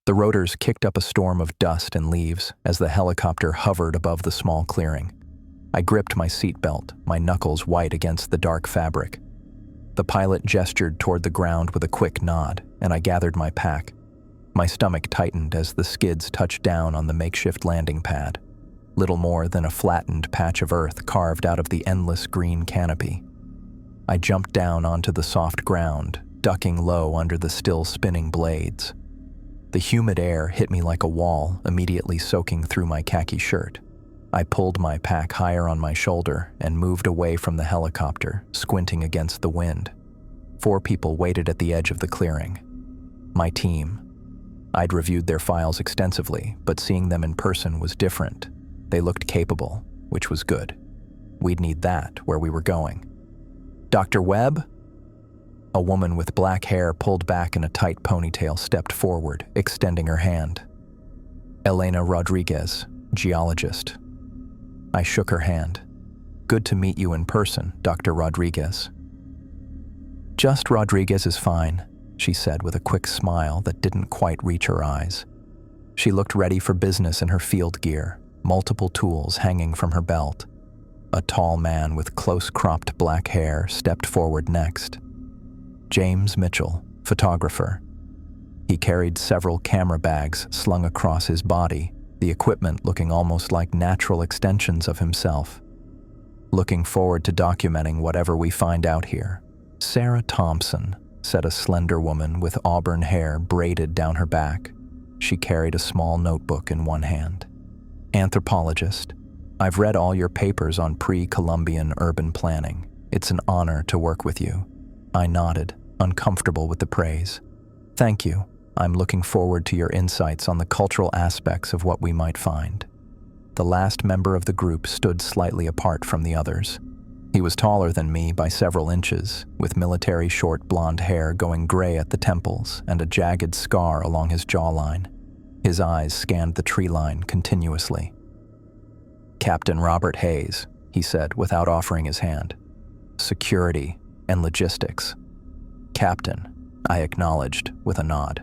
The rotors kicked up a storm of dust and leaves as the helicopter hovered above the small clearing. I gripped my seatbelt, my knuckles white against the dark fabric. The pilot gestured toward the ground with a quick nod, and I gathered my pack. My stomach tightened as the skids touched down on the makeshift landing pad, little more than a flattened patch of earth carved out of the endless green canopy. I jumped down onto the soft ground, ducking low under the still spinning blades. The humid air hit me like a wall, immediately soaking through my khaki shirt. I pulled my pack higher on my shoulder and moved away from the helicopter, squinting against the wind. 4 people waited at the edge of the clearing. My team. I'd reviewed their files extensively, but seeing them in person was different. They looked capable, which was good. We'd need that where we were going. "Dr. Webb?" A woman with black hair pulled back in a tight ponytail stepped forward, extending her hand. "Elena Rodriguez, geologist." I shook her hand. "Good to meet you in person, Dr. Rodriguez." "Just Rodriguez is fine," she said with a quick smile that didn't quite reach her eyes. She looked ready for business in her field gear, multiple tools hanging from her belt. A tall man with close-cropped black hair stepped forward next. James Mitchell, photographer. He carried several camera bags slung across his body, the equipment looking almost like natural extensions of himself. "Looking forward to documenting whatever we find out here." "Sarah Thompson," said a slender woman with auburn hair braided down her back. She carried a small notebook in one hand. "Anthropologist. I've read all your papers on pre-Columbian urban planning. It's an honor to work with you." I nodded, uncomfortable with the praise. "Thank you. I'm looking forward to your insights on the cultural aspects of what we might find." The last member of the group stood slightly apart from the others. He was taller than me by several inches, with military short blonde hair going gray at the temples and a jagged scar along his jawline. His eyes scanned the tree line continuously. "Captain Robert Hayes," he said without offering his hand. "Security and logistics." "Captain," I acknowledged with a nod.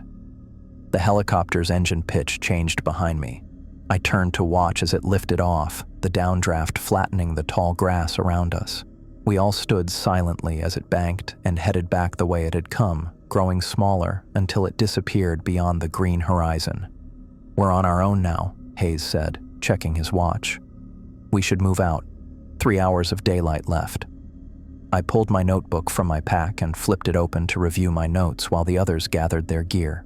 The helicopter's engine pitch changed behind me. I turned to watch as it lifted off, the downdraft flattening the tall grass around us. We all stood silently as it banked and headed back the way it had come, growing smaller until it disappeared beyond the green horizon. "We're on our own now," Hayes said, checking his watch. "We should move out. 3 hours of daylight left." I pulled my notebook from my pack and flipped it open to review my notes while the others gathered their gear.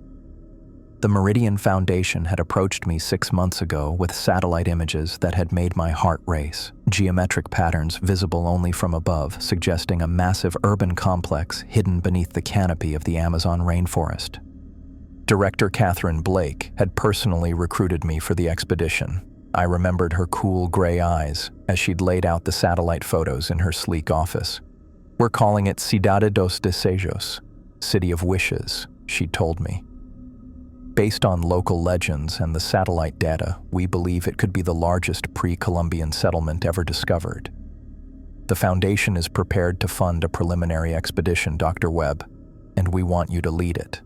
The Meridian Foundation had approached me 6 months ago with satellite images that had made my heart race, geometric patterns visible only from above, suggesting a massive urban complex hidden beneath the canopy of the Amazon rainforest. Director Catherine Blake had personally recruited me for the expedition. I remembered her cool gray eyes as she'd laid out the satellite photos in her sleek office. "We're calling it Cidade dos Desejos, City of Wishes," she told me. "Based on local legends and the satellite data, we believe it could be the largest pre-Columbian settlement ever discovered. The Foundation is prepared to fund a preliminary expedition, Dr. Webb, and we want you to lead it."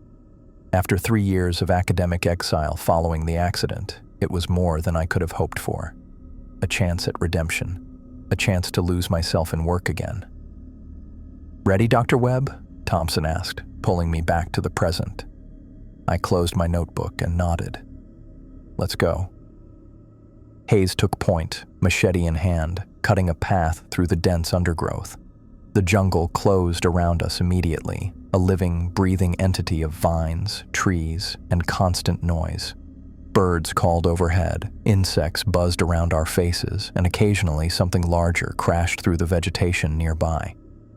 After 3 years of academic exile following the accident, it was more than I could have hoped for. A chance at redemption, a chance to lose myself in work again. "Ready, Dr. Webb?" Thompson asked, pulling me back to the present. I closed my notebook and nodded. "Let's go." Hayes took point, machete in hand, cutting a path through the dense undergrowth. The jungle closed around us immediately, a living, breathing entity of vines, trees, and constant noise. Birds called overhead, insects buzzed around our faces, and occasionally something larger crashed through the vegetation nearby.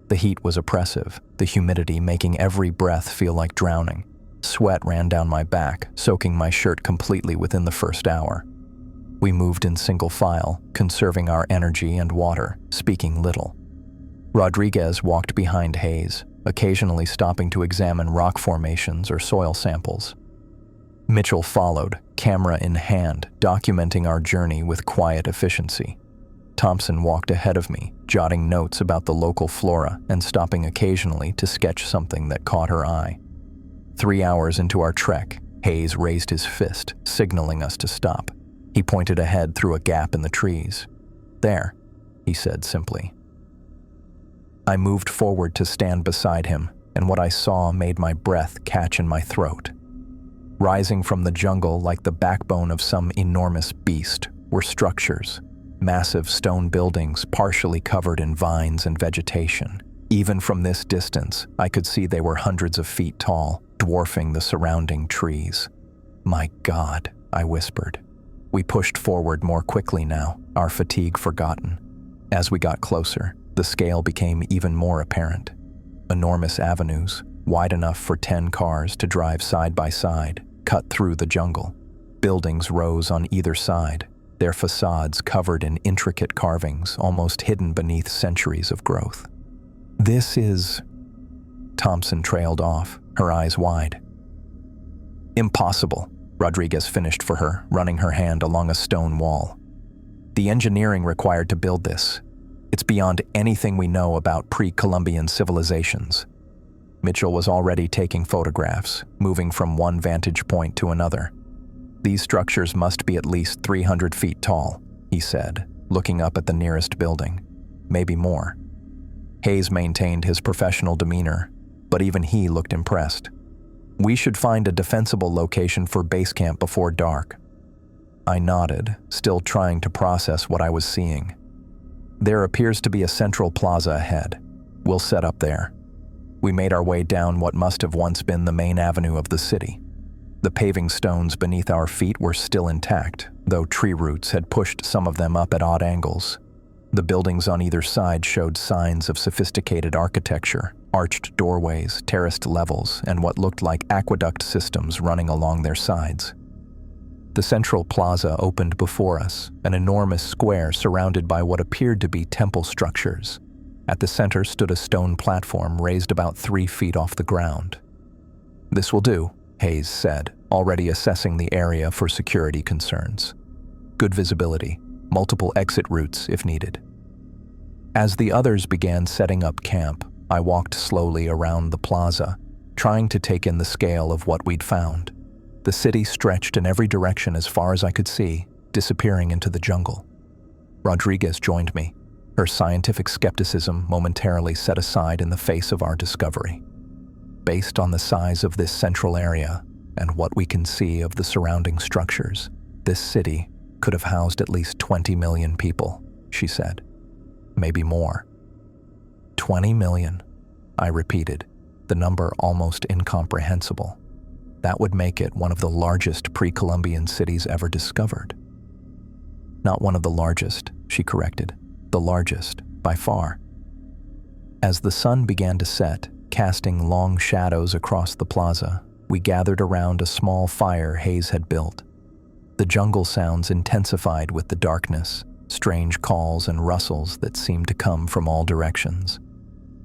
The heat was oppressive, the humidity making every breath feel like drowning. Sweat ran down my back, soaking my shirt completely within the first hour. We moved in single file, conserving our energy and water, speaking little. Rodriguez walked behind Hayes, occasionally stopping to examine rock formations or soil samples. Mitchell followed, camera in hand, documenting our journey with quiet efficiency. Thompson walked ahead of me, jotting notes about the local flora and stopping occasionally to sketch something that caught her eye. 3 hours into our trek, Hayes raised his fist, signaling us to stop. He pointed ahead through a gap in the trees. "There," he said simply. I moved forward to stand beside him, and what I saw made my breath catch in my throat. Rising from the jungle like the backbone of some enormous beast were structures, massive stone buildings partially covered in vines and vegetation. Even from this distance, I could see they were hundreds of feet tall, dwarfing the surrounding trees. "My God," I whispered. We pushed forward more quickly now, our fatigue forgotten. As we got closer, the scale became even more apparent. Enormous avenues, wide enough for 10 cars to drive side by side, cut through the jungle. Buildings rose on either side, their facades covered in intricate carvings almost hidden beneath centuries of growth. "This is..." Thompson trailed off, her eyes wide. "Impossible," Rodriguez finished for her, running her hand along a stone wall. "The engineering required to build this, it's beyond anything we know about pre-Columbian civilizations." Mitchell was already taking photographs, moving from one vantage point to another. "These structures must be at least 300 feet tall," he said, looking up at the nearest building. "Maybe more." Hayes maintained his professional demeanor, but even he looked impressed. "We should find a defensible location for base camp before dark." I nodded, still trying to process what I was seeing. "There appears to be a central plaza ahead. We'll set up there." We made our way down what must have once been the main avenue of the city. The paving stones beneath our feet were still intact, though tree roots had pushed some of them up at odd angles. The buildings on either side showed signs of sophisticated architecture, arched doorways, terraced levels, and what looked like aqueduct systems running along their sides. The central plaza opened before us, an enormous square surrounded by what appeared to be temple structures. At the center stood a stone platform raised about 3 feet off the ground. "This will do," Hayes said, already assessing the area for security concerns. "Good visibility, multiple exit routes if needed." As the others began setting up camp, I walked slowly around the plaza, trying to take in the scale of what we'd found. The city stretched in every direction as far as I could see, disappearing into the jungle. Rodriguez joined me, her scientific skepticism momentarily set aside in the face of our discovery. "Based on the size of this central area and what we can see of the surrounding structures, this city could have housed at least 20 million people," she said. "Maybe more." 20 million, I repeated, the number almost incomprehensible. That would make it one of the largest pre-Columbian cities ever discovered. "Not one of the largest," she corrected. "The largest, by far." As the sun began to set, casting long shadows across the plaza, we gathered around a small fire Hayes had built. The jungle sounds intensified with the darkness, strange calls and rustles that seemed to come from all directions.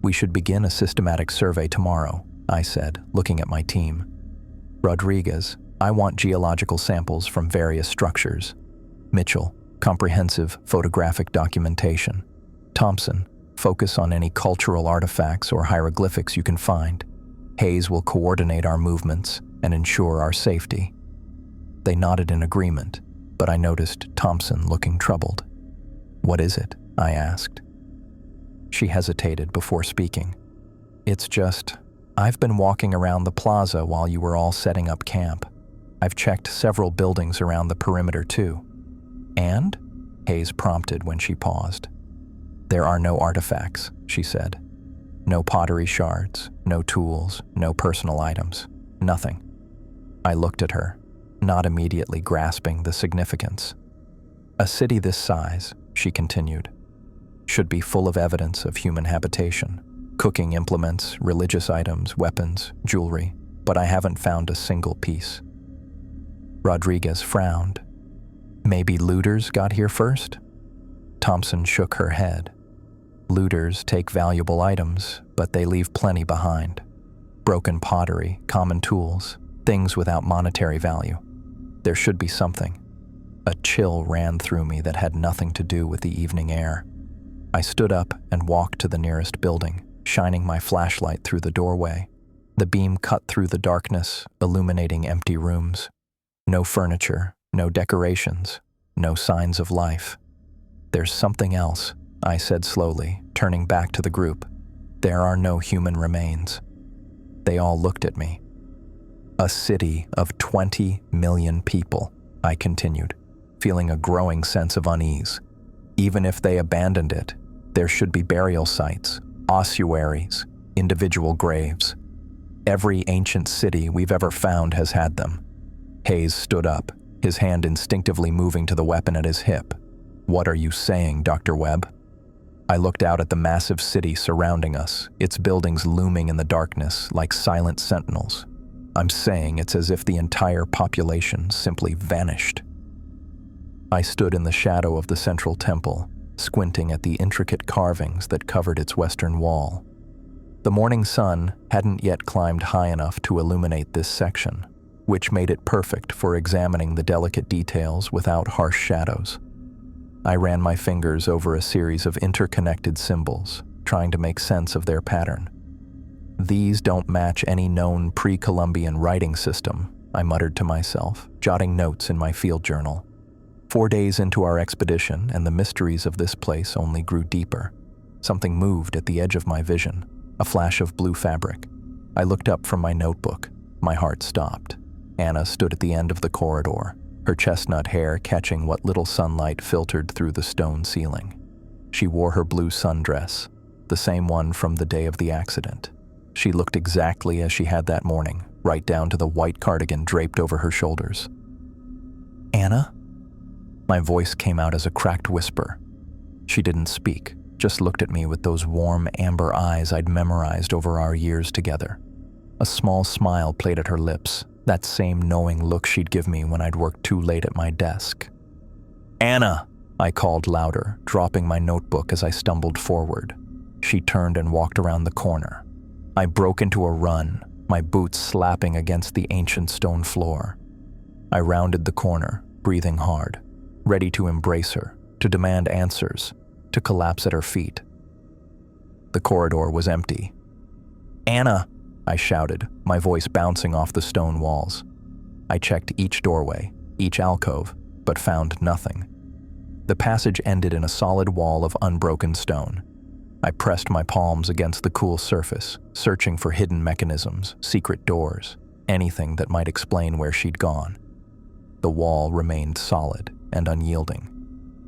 "We should begin a systematic survey tomorrow," I said, looking at my team. "Rodriguez, I want geological samples from various structures. Mitchell, comprehensive photographic documentation. Thompson, focus on any cultural artifacts or hieroglyphics you can find. Hayes will coordinate our movements and ensure our safety." They nodded in agreement, but I noticed Thompson looking troubled. "What is it?" I asked. She hesitated before speaking. "It's just, I've been walking around the plaza while you were all setting up camp. I've checked several buildings around the perimeter too." "And?" Hayes prompted when she paused. "There are no artifacts," she said. "No pottery shards, no tools, no personal items. Nothing." I looked at her, not immediately grasping the significance. "A city this size," she continued, "should be full of evidence of human habitation. Cooking implements, religious items, weapons, jewelry, but I haven't found a single piece." Rodriguez frowned. "Maybe looters got here first?" Thompson shook her head. "Looters take valuable items, but they leave plenty behind. Broken pottery, common tools, things without monetary value. There should be something." A chill ran through me that had nothing to do with the evening air. I stood up and walked to the nearest building, shining my flashlight through the doorway. The beam cut through the darkness, illuminating empty rooms. No furniture, no decorations, no signs of life. "There's something else," I said slowly, turning back to the group. "There are no human remains." They all looked at me. "A city of 20 million people," I continued, feeling a growing sense of unease. "Even if they abandoned it, there should be burial sites, ossuaries, individual graves. Every ancient city we've ever found has had them." Hayes stood up, his hand instinctively moving to the weapon at his hip. "What are you saying, Dr. Webb?" I looked out at the massive city surrounding us, its buildings looming in the darkness like silent sentinels. "I'm saying it's as if the entire population simply vanished." I stood in the shadow of the central temple, squinting at the intricate carvings that covered its western wall. The morning sun hadn't yet climbed high enough to illuminate this section, which made it perfect for examining the delicate details without harsh shadows. I ran my fingers over a series of interconnected symbols, trying to make sense of their pattern. "These don't match any known pre-Columbian writing system," I muttered to myself, jotting notes in my field journal. 4 days into our expedition, and the mysteries of this place only grew deeper. Something moved at the edge of my vision, a flash of blue fabric. I looked up from my notebook. My heart stopped. Anna stood at the end of the corridor, her chestnut hair catching what little sunlight filtered through the stone ceiling. She wore her blue sundress, the same one from the day of the accident. She looked exactly as she had that morning, right down to the white cardigan draped over her shoulders. "Anna?" My voice came out as a cracked whisper. She didn't speak, just looked at me with those warm amber eyes I'd memorized over our years together. A small smile played at her lips, that same knowing look she'd give me when I'd worked too late at my desk. "Anna!" I called louder, dropping my notebook as I stumbled forward. She turned and walked around the corner. I broke into a run, my boots slapping against the ancient stone floor. I rounded the corner, breathing hard, ready to embrace her, to demand answers, to collapse at her feet. The corridor was empty. "Anna!" I shouted, my voice bouncing off the stone walls. I checked each doorway, each alcove, but found nothing. The passage ended in a solid wall of unbroken stone. I pressed my palms against the cool surface, searching for hidden mechanisms, secret doors, anything that might explain where she'd gone. The wall remained solid and unyielding.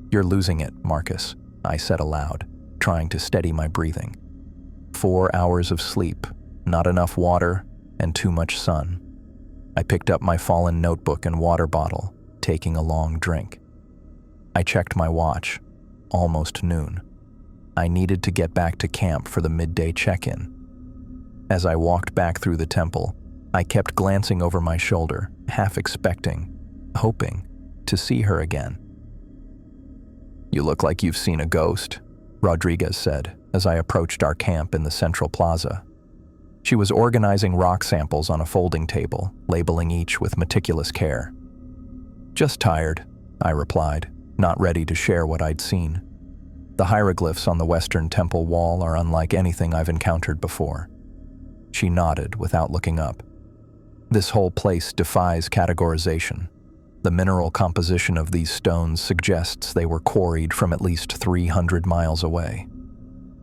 "You're losing it, Marcus," I said aloud, trying to steady my breathing. 4 hours of sleep, not enough water, and too much sun. I picked up my fallen notebook and water bottle, taking a long drink. I checked my watch. Almost noon. I needed to get back to camp for the midday check-in. As I walked back through the temple, I kept glancing over my shoulder, half expecting, hoping, to see her again. "You look like you've seen a ghost," Rodriguez said as I approached our camp in the central plaza. She was organizing rock samples on a folding table, labeling each with meticulous care. "Just tired," I replied, not ready to share what I'd seen. The hieroglyphs on the western temple wall are unlike anything I've encountered before. She nodded without looking up. "This whole place defies categorization. The mineral composition of these stones suggests they were quarried from at least 300 miles away.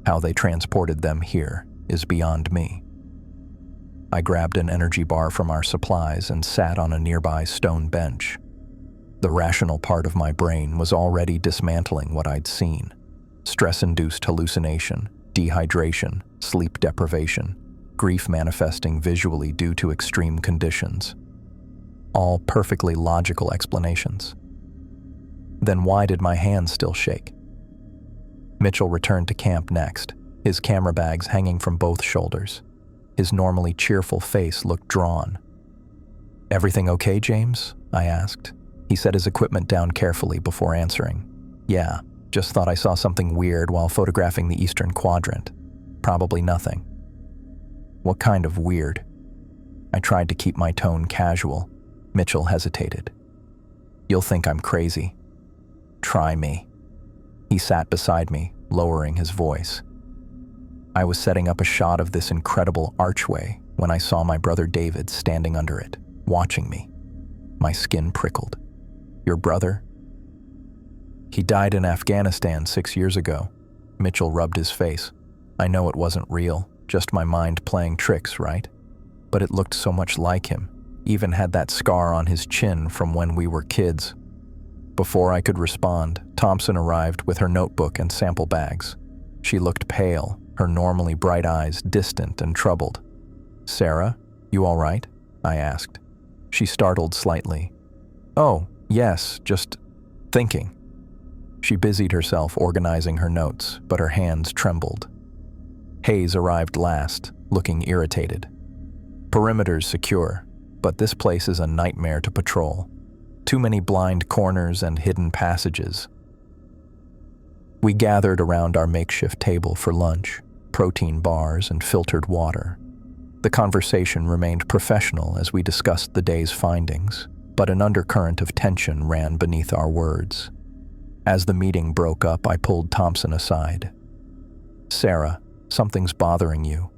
How they transported them here is beyond me." I grabbed an energy bar from our supplies and sat on a nearby stone bench. The rational part of my brain was already dismantling what I'd seen. Stress-induced hallucination, dehydration, sleep deprivation, grief manifesting visually due to extreme conditions. All perfectly logical explanations. Then why did my hands still shake? Mitchell returned to camp next, his camera bags hanging from both shoulders. His normally cheerful face looked drawn. "Everything okay, James?" I asked. He set his equipment down carefully before answering. "Yeah, just thought I saw something weird while photographing the eastern quadrant. Probably nothing." "What kind of weird?" I tried to keep my tone casual. Mitchell hesitated. "You'll think I'm crazy." "Try me." He sat beside me, lowering his voice. I was setting up a shot of this incredible archway, when I saw my brother David standing under it, watching me. My skin prickled. Your brother? He died in Afghanistan 6 years ago. Mitchell rubbed his face. I know it wasn't real, just my mind playing tricks, right? But it looked so much like him, even had that scar on his chin from when we were kids. Before I could respond, Thompson arrived with her notebook and sample bags. She looked pale, her normally bright eyes distant and troubled. Sarah, you all right? I asked. She startled slightly. Oh, yes, just thinking. She busied herself organizing her notes, but her hands trembled. Hayes arrived last, looking irritated. Perimeter's secure, but this place is a nightmare to patrol. Too many blind corners and hidden passages. We gathered around our makeshift table for lunch, protein bars and filtered water. The conversation remained professional as we discussed the day's findings, but an undercurrent of tension ran beneath our words. As the meeting broke up, I pulled Thompson aside. Sarah, something's bothering you.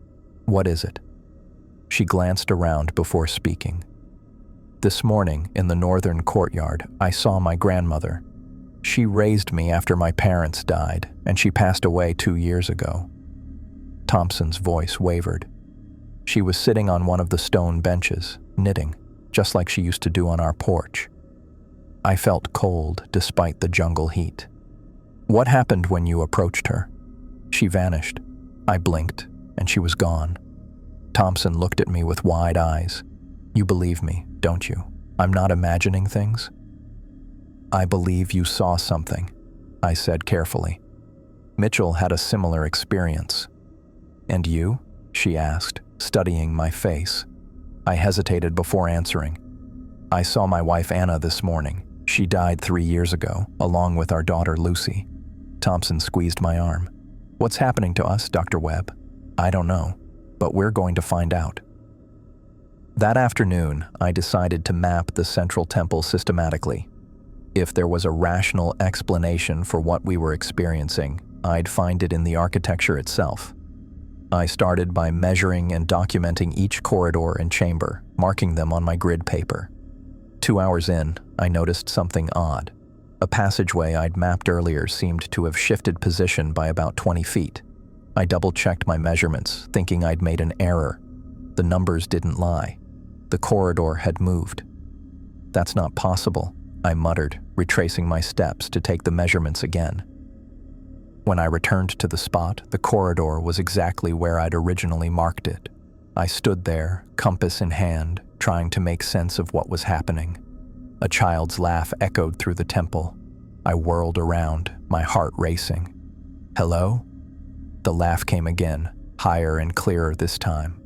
What is it? She glanced around before speaking. This morning, in the northern courtyard, I saw my grandmother. She raised me after my parents died, and she passed away 2 years ago. Thompson's voice wavered. She was sitting on one of the stone benches, knitting, just like she used to do on our porch. I felt cold despite the jungle heat. What happened when you approached her? She vanished. I blinked, and she was gone. Thompson looked at me with wide eyes. You believe me, don't you? I'm not imagining things? I believe you saw something, I said carefully. Mitchell had a similar experience. And you? She asked, studying my face. I hesitated before answering. I saw my wife Anna this morning. She died 3 years ago, along with our daughter Lucy. Thompson squeezed my arm. What's happening to us, Dr. Webb? I don't know, but we're going to find out. That afternoon, I decided to map the Central Temple systematically. If there was a rational explanation for what we were experiencing, I'd find it in the architecture itself. I started by measuring and documenting each corridor and chamber, marking them on my grid paper. 2 hours in, I noticed something odd. A passageway I'd mapped earlier seemed to have shifted position by about 20 feet. I double-checked my measurements, thinking I'd made an error. The numbers didn't lie. The corridor had moved. That's not possible, I muttered, retracing my steps to take the measurements again. When I returned to the spot, the corridor was exactly where I'd originally marked it. I stood there, compass in hand, trying to make sense of what was happening. A child's laugh echoed through the temple. I whirled around, my heart racing. Hello? The laugh came again, higher and clearer this time.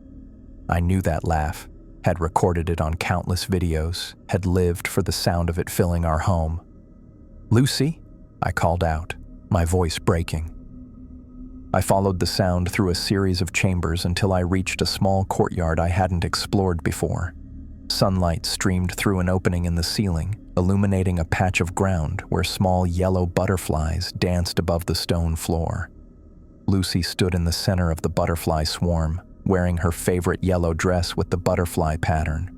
I knew that laugh, had recorded it on countless videos, had lived for the sound of it filling our home. Lucy? I called out, my voice breaking. I followed the sound through a series of chambers until I reached a small courtyard I hadn't explored before. Sunlight streamed through an opening in the ceiling, illuminating a patch of ground where small yellow butterflies danced above the stone floor. Lucy stood in the center of the butterfly swarm, wearing her favorite yellow dress with the butterfly pattern.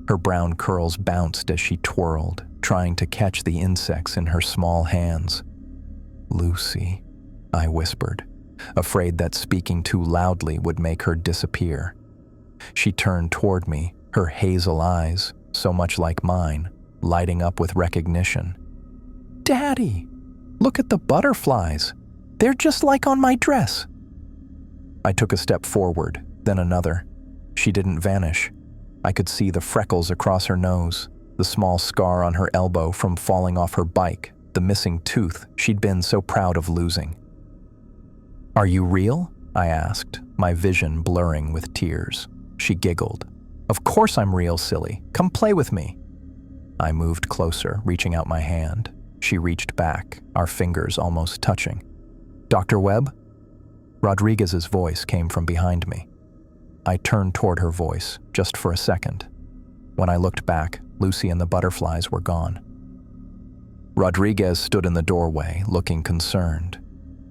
Her brown curls bounced as she twirled, trying to catch the insects in her small hands. Lucy, I whispered, afraid that speaking too loudly would make her disappear. She turned toward me, her hazel eyes, so much like mine, lighting up with recognition. Daddy, look at the butterflies. They're just like on my dress. I took a step forward, then another. She didn't vanish. I could see the freckles across her nose, the small scar on her elbow from falling off her bike, the missing tooth she'd been so proud of losing. Are you real? I asked, my vision blurring with tears. She giggled. Of course I'm real, silly. Come play with me. I moved closer, reaching out my hand. She reached back, our fingers almost touching. Dr. Webb? Rodriguez's voice came from behind me. I turned toward her voice, just for a second. When I looked back, Lucy and the butterflies were gone. Rodriguez stood in the doorway, looking concerned.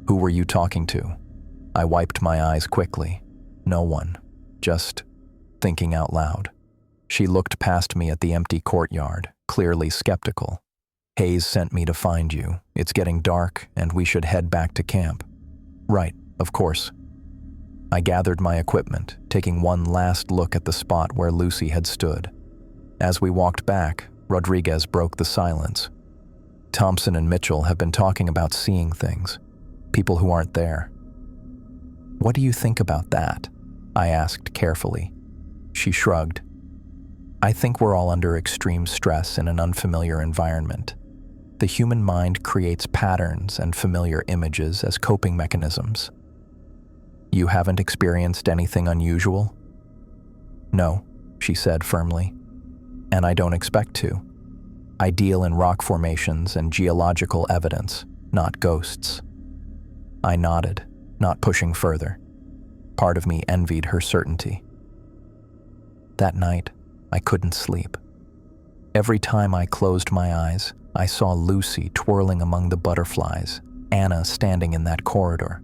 Who were you talking to? I wiped my eyes quickly. No one. Just thinking out loud. She looked past me at the empty courtyard, clearly skeptical. Hayes sent me to find you. It's getting dark, and we should head back to camp. Right, of course. I gathered my equipment, taking one last look at the spot where Lucy had stood. As we walked back, Rodriguez broke the silence. Thompson and Mitchell have been talking about seeing things, people who aren't there. What do you think about that? I asked carefully. She shrugged. I think we're all under extreme stress in an unfamiliar environment. The human mind creates patterns and familiar images as coping mechanisms. You haven't experienced anything unusual? No, she said firmly, and I don't expect to. I deal in rock formations and geological evidence, not ghosts. I nodded, not pushing further. Part of me envied her certainty. That night, I couldn't sleep. Every time I closed my eyes, I saw Lucy twirling among the butterflies, Anna standing in that corridor.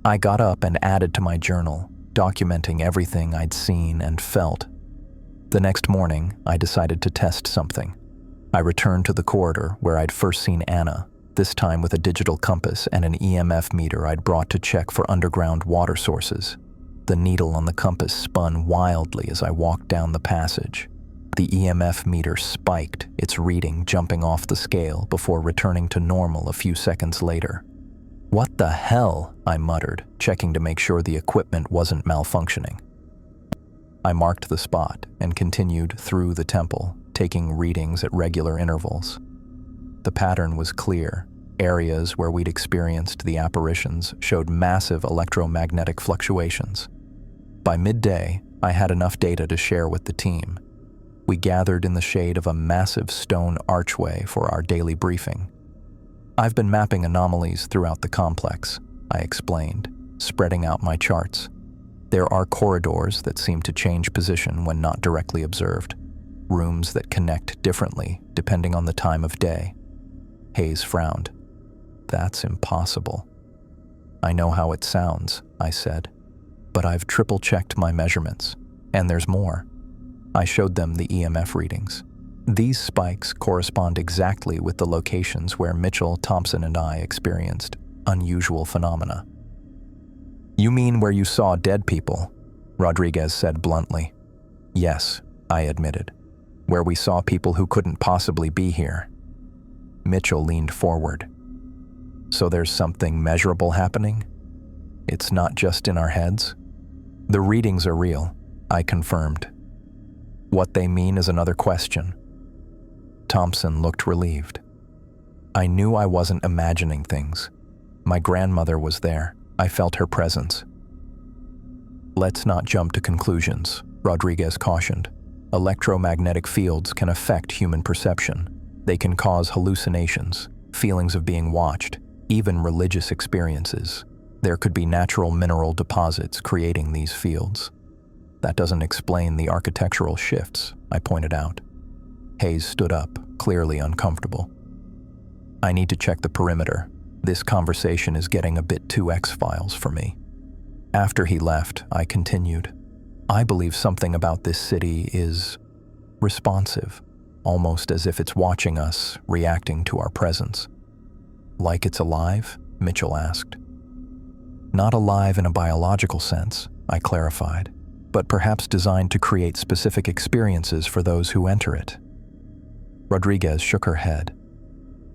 I got up and added to my journal, documenting everything I'd seen and felt. The next morning, I decided to test something. I returned to the corridor where I'd first seen Anna, this time with a digital compass and an EMF meter I'd brought to check for underground water sources. The needle on the compass spun wildly as I walked down the passage. The EMF meter spiked, its reading jumping off the scale before returning to normal a few seconds later. What the hell? I muttered, checking to make sure the equipment wasn't malfunctioning. I marked the spot and continued through the temple, taking readings at regular intervals. The pattern was clear. Areas where we'd experienced the apparitions showed massive electromagnetic fluctuations. By midday, I had enough data to share with the team. We gathered in the shade of a massive stone archway for our daily briefing. I've been mapping anomalies throughout the complex, I explained, spreading out my charts. There are corridors that seem to change position when not directly observed, rooms that connect differently depending on the time of day. Hayes frowned. That's impossible. I know how it sounds, I said, but I've triple-checked my measurements, and there's more. I showed them the EMF readings. These spikes correspond exactly with the locations where Mitchell, Thompson, and I experienced unusual phenomena. You mean where you saw dead people? Rodriguez said bluntly. Yes, I admitted. Where we saw people who couldn't possibly be here. Mitchell leaned forward. So there's something measurable happening? It's not just in our heads? The readings are real, I confirmed. What they mean is another question. Thompson looked relieved. I knew I wasn't imagining things. My grandmother was there. I felt her presence. Let's not jump to conclusions, Rodriguez cautioned. Electromagnetic fields can affect human perception. They can cause hallucinations, feelings of being watched, even religious experiences. There could be natural mineral deposits creating these fields. That doesn't explain the architectural shifts, I pointed out. Hayes stood up, clearly uncomfortable. I need to check the perimeter. This conversation is getting a bit too X-Files for me. After he left, I continued. I believe something about this city is responsive, almost as if it's watching us, reacting to our presence. Like it's alive? Mitchell asked. Not alive in a biological sense, I clarified, but perhaps designed to create specific experiences for those who enter it. Rodriguez shook her head.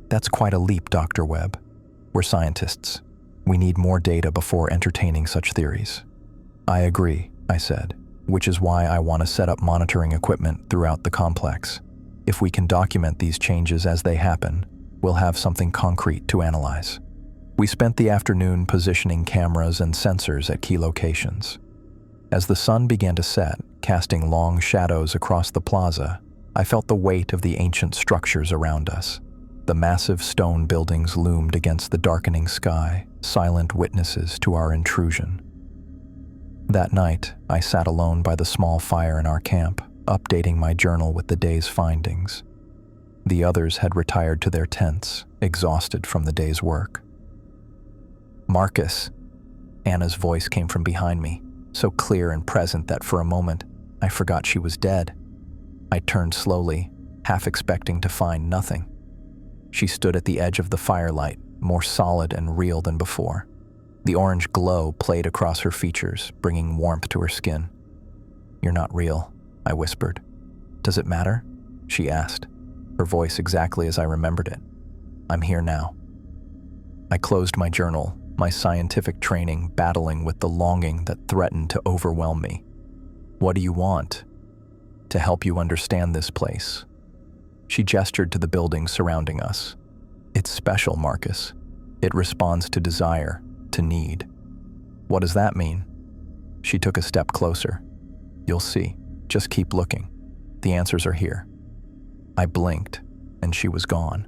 That's quite a leap, Dr. Webb. We're scientists. We need more data before entertaining such theories. I agree, I said, which is why I want to set up monitoring equipment throughout the complex. If we can document these changes as they happen, we'll have something concrete to analyze. We spent the afternoon positioning cameras and sensors at key locations. As the sun began to set, casting long shadows across the plaza, I felt the weight of the ancient structures around us. The massive stone buildings loomed against the darkening sky, silent witnesses to our intrusion. That night, I sat alone by the small fire in our camp, updating my journal with the day's findings. The others had retired to their tents, exhausted from the day's work. Marcus, Anna's voice came from behind me, so clear and present that for a moment, I forgot she was dead. I turned slowly, half expecting to find nothing. She stood at the edge of the firelight, more solid and real than before. The orange glow played across her features, bringing warmth to her skin. "You're not real," I whispered. "Does it matter?" she asked, her voice exactly as I remembered it. "I'm here now." I closed my journal, my scientific training battling with the longing that threatened to overwhelm me. "What do you want?" "To help you understand this place." She gestured to the building surrounding us. "It's special, Marcus. It responds to desire, to need." "What does that mean?" She took a step closer. "You'll see. Just keep looking. The answers are here." I blinked, and she was gone.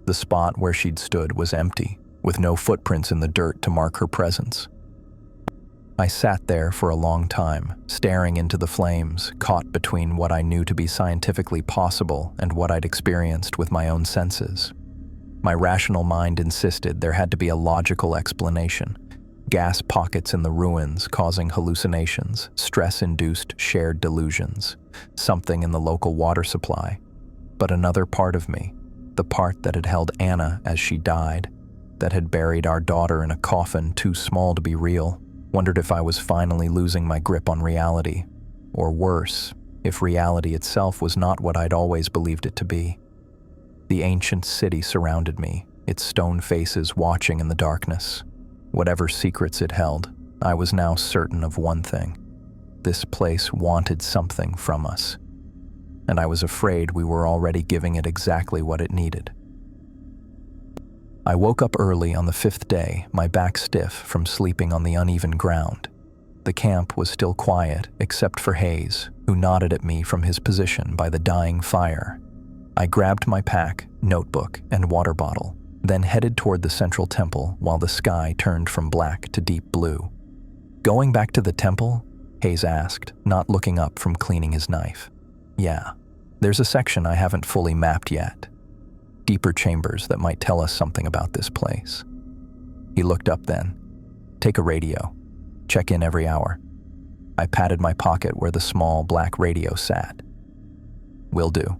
The spot where she'd stood was empty, with no footprints in the dirt to mark her presence. I sat there for a long time, staring into the flames, caught between what I knew to be scientifically possible and what I'd experienced with my own senses. My rational mind insisted there had to be a logical explanation. Gas pockets in the ruins causing hallucinations, stress-induced shared delusions, something in the local water supply. But another part of me, the part that had held Anna as she died, that had buried our daughter in a coffin too small to be real, wondered if I was finally losing my grip on reality, or worse, if reality itself was not what I'd always believed it to be. The ancient city surrounded me, its stone faces watching in the darkness. Whatever secrets it held, I was now certain of one thing. This place wanted something from us, and I was afraid we were already giving it exactly what it needed. I woke up early on the 5th day, my back stiff from sleeping on the uneven ground. The camp was still quiet, except for Hayes, who nodded at me from his position by the dying fire. I grabbed my pack, notebook, and water bottle, then headed toward the central temple while the sky turned from black to deep blue. "Going back to the temple?" Hayes asked, not looking up from cleaning his knife. "Yeah, there's a section I haven't fully mapped yet. Deeper chambers that might tell us something about this place." He looked up then. "Take a radio. Check in every hour." I patted my pocket where the small black radio sat. "Will do."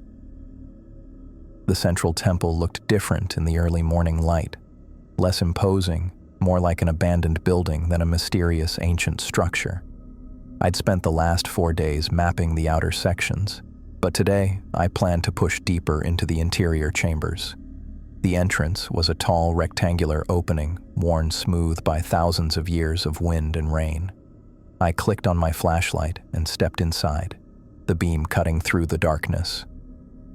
The central temple looked different in the early morning light, less imposing, more like an abandoned building than a mysterious ancient structure. I'd spent the last 4 days mapping the outer sections, but today I planned to push deeper into the interior chambers. The entrance was a tall rectangular opening worn smooth by thousands of years of wind and rain. I clicked on my flashlight and stepped inside, the beam cutting through the darkness.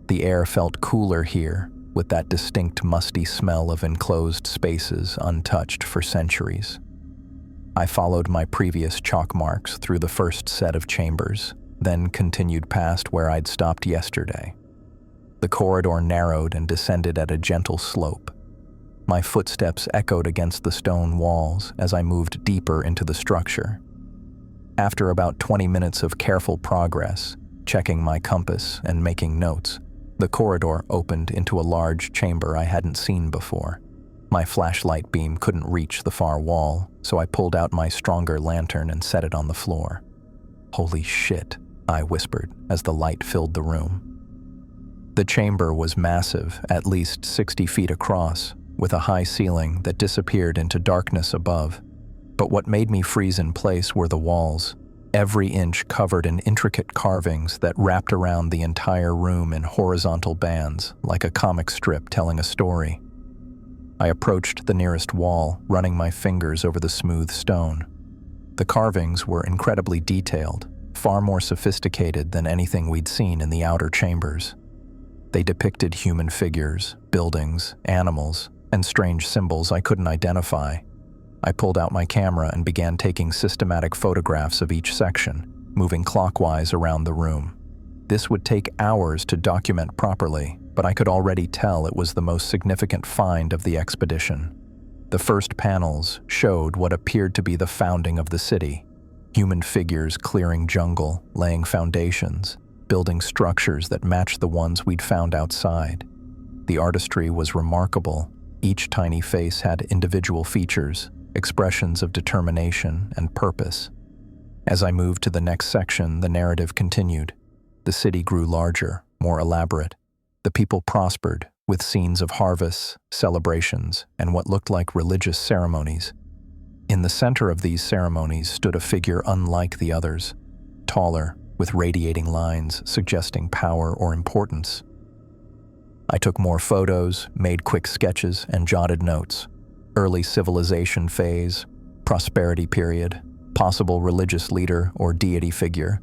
The air felt cooler here, with that distinct musty smell of enclosed spaces untouched for centuries. I followed my previous chalk marks through the first set of chambers, then continued past where I'd stopped yesterday. The corridor narrowed and descended at a gentle slope. My footsteps echoed against the stone walls as I moved deeper into the structure. After about 20 minutes of careful progress, checking my compass and making notes, the corridor opened into a large chamber I hadn't seen before. My flashlight beam couldn't reach the far wall, so I pulled out my stronger lantern and set it on the floor. "Holy shit," I whispered as the light filled the room. The chamber was massive, at least 60 feet across, with a high ceiling that disappeared into darkness above. But what made me freeze in place were the walls, every inch covered in intricate carvings that wrapped around the entire room in horizontal bands, like a comic strip telling a story. I approached the nearest wall, running my fingers over the smooth stone. The carvings were incredibly detailed, far more sophisticated than anything we'd seen in the outer chambers. They depicted human figures, buildings, animals, and strange symbols I couldn't identify. I pulled out my camera and began taking systematic photographs of each section, moving clockwise around the room. This would take hours to document properly, but I could already tell it was the most significant find of the expedition. The first panels showed what appeared to be the founding of the city. Human figures clearing jungle, laying foundations, building structures that matched the ones we'd found outside. The artistry was remarkable. Each tiny face had individual features, expressions of determination and purpose. As I moved to the next section, the narrative continued. The city grew larger, more elaborate. The people prospered, with scenes of harvests, celebrations, and what looked like religious ceremonies. In the center of these ceremonies stood a figure unlike the others, taller, with radiating lines suggesting power or importance. I took more photos, made quick sketches, and jotted notes. Early civilization phase, prosperity period, possible religious leader or deity figure.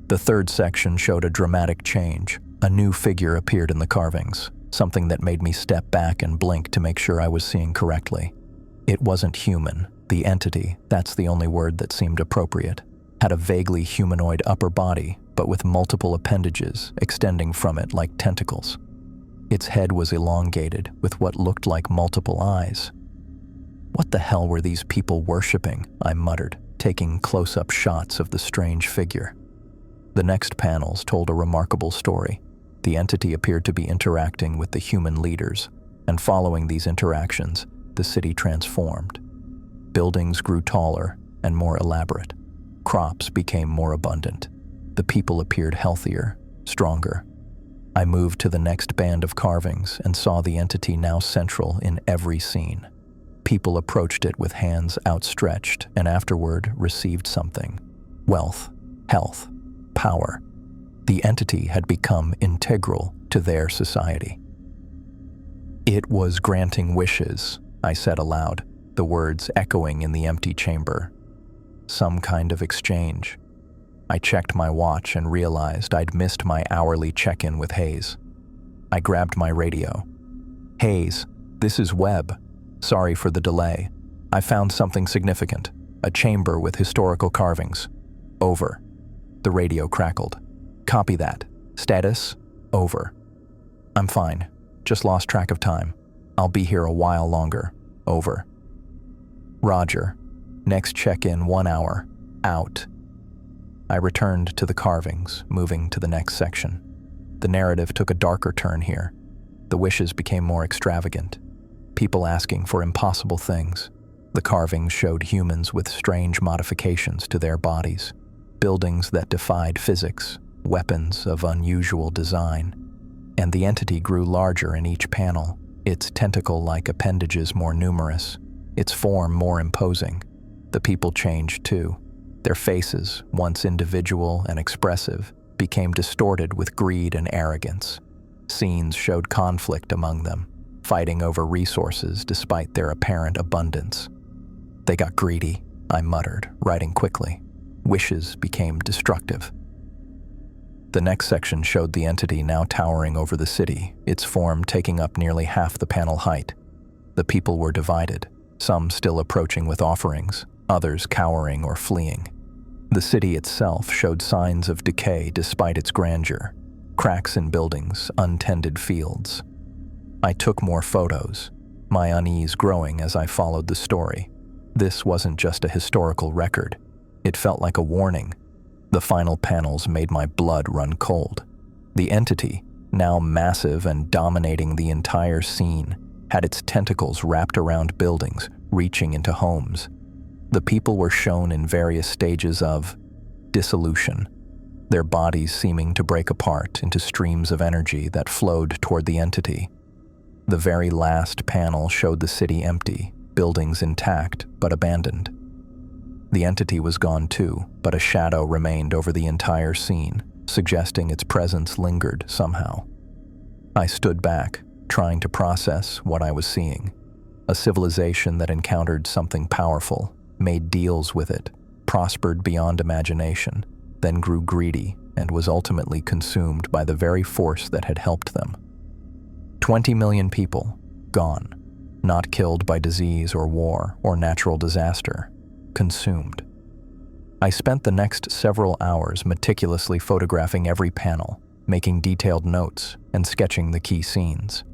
The third section showed a dramatic change. A new figure appeared in the carvings, something that made me step back and blink to make sure I was seeing correctly. It wasn't human. The entity, that's the only word that seemed appropriate, had a vaguely humanoid upper body, but with multiple appendages extending from it like tentacles. Its head was elongated, with what looked like multiple eyes. What the hell were these people worshipping? I muttered, taking close-up shots of the strange figure. The next panels told a remarkable story. The entity appeared to be interacting with the human leaders, and following these interactions, the city transformed. Buildings grew taller and more elaborate. Crops became more abundant. The people appeared healthier, stronger. I moved to the next band of carvings and saw the entity now central in every scene. People approached it with hands outstretched and afterward received something. Wealth, health, power. The entity had become integral to their society. It was granting wishes, I said aloud, the words echoing in the empty chamber. Some kind of exchange. I checked my watch and realized I'd missed my hourly check-in with Hayes. I grabbed my radio. "Hayes, this is Webb. Sorry for the delay. I found something significant. A chamber with historical carvings. Over." The radio crackled. "Copy that. Status? Over." "I'm fine. Just lost track of time. I'll be here a while longer. Over." "Roger. Next check-in 1 hour. Out." I returned to the carvings, moving to the next section. The narrative took a darker turn here. The wishes became more extravagant. People asking for impossible things. The carvings showed humans with strange modifications to their bodies, buildings that defied physics, weapons of unusual design. And the entity grew larger in each panel, its tentacle-like appendages more numerous, its form more imposing. The people changed too. Their faces, once individual and expressive, became distorted with greed and arrogance. Scenes showed conflict among them, fighting over resources despite their apparent abundance. "They got greedy," I muttered, writing quickly. Wishes became destructive. The next section showed the entity now towering over the city, its form taking up nearly half the panel height. The people were divided, some still approaching with offerings, others cowering or fleeing. The city itself showed signs of decay despite its grandeur. Cracks in buildings, untended fields. I took more photos, my unease growing as I followed the story. This wasn't just a historical record. It felt like a warning. The final panels made my blood run cold. The entity, now massive and dominating the entire scene, had its tentacles wrapped around buildings, reaching into homes. The people were shown in various stages of dissolution, their bodies seeming to break apart into streams of energy that flowed toward the entity. The very last panel showed the city empty, buildings intact but abandoned. The entity was gone too, but a shadow remained over the entire scene, suggesting its presence lingered somehow. I stood back, trying to process what I was seeing. A civilization that encountered something powerful, made deals with it, prospered beyond imagination, then grew greedy and was ultimately consumed by the very force that had helped them. 20 million people, gone, not killed by disease or war or natural disaster, consumed. I spent the next several hours meticulously photographing every panel, making detailed notes and sketching the key scenes.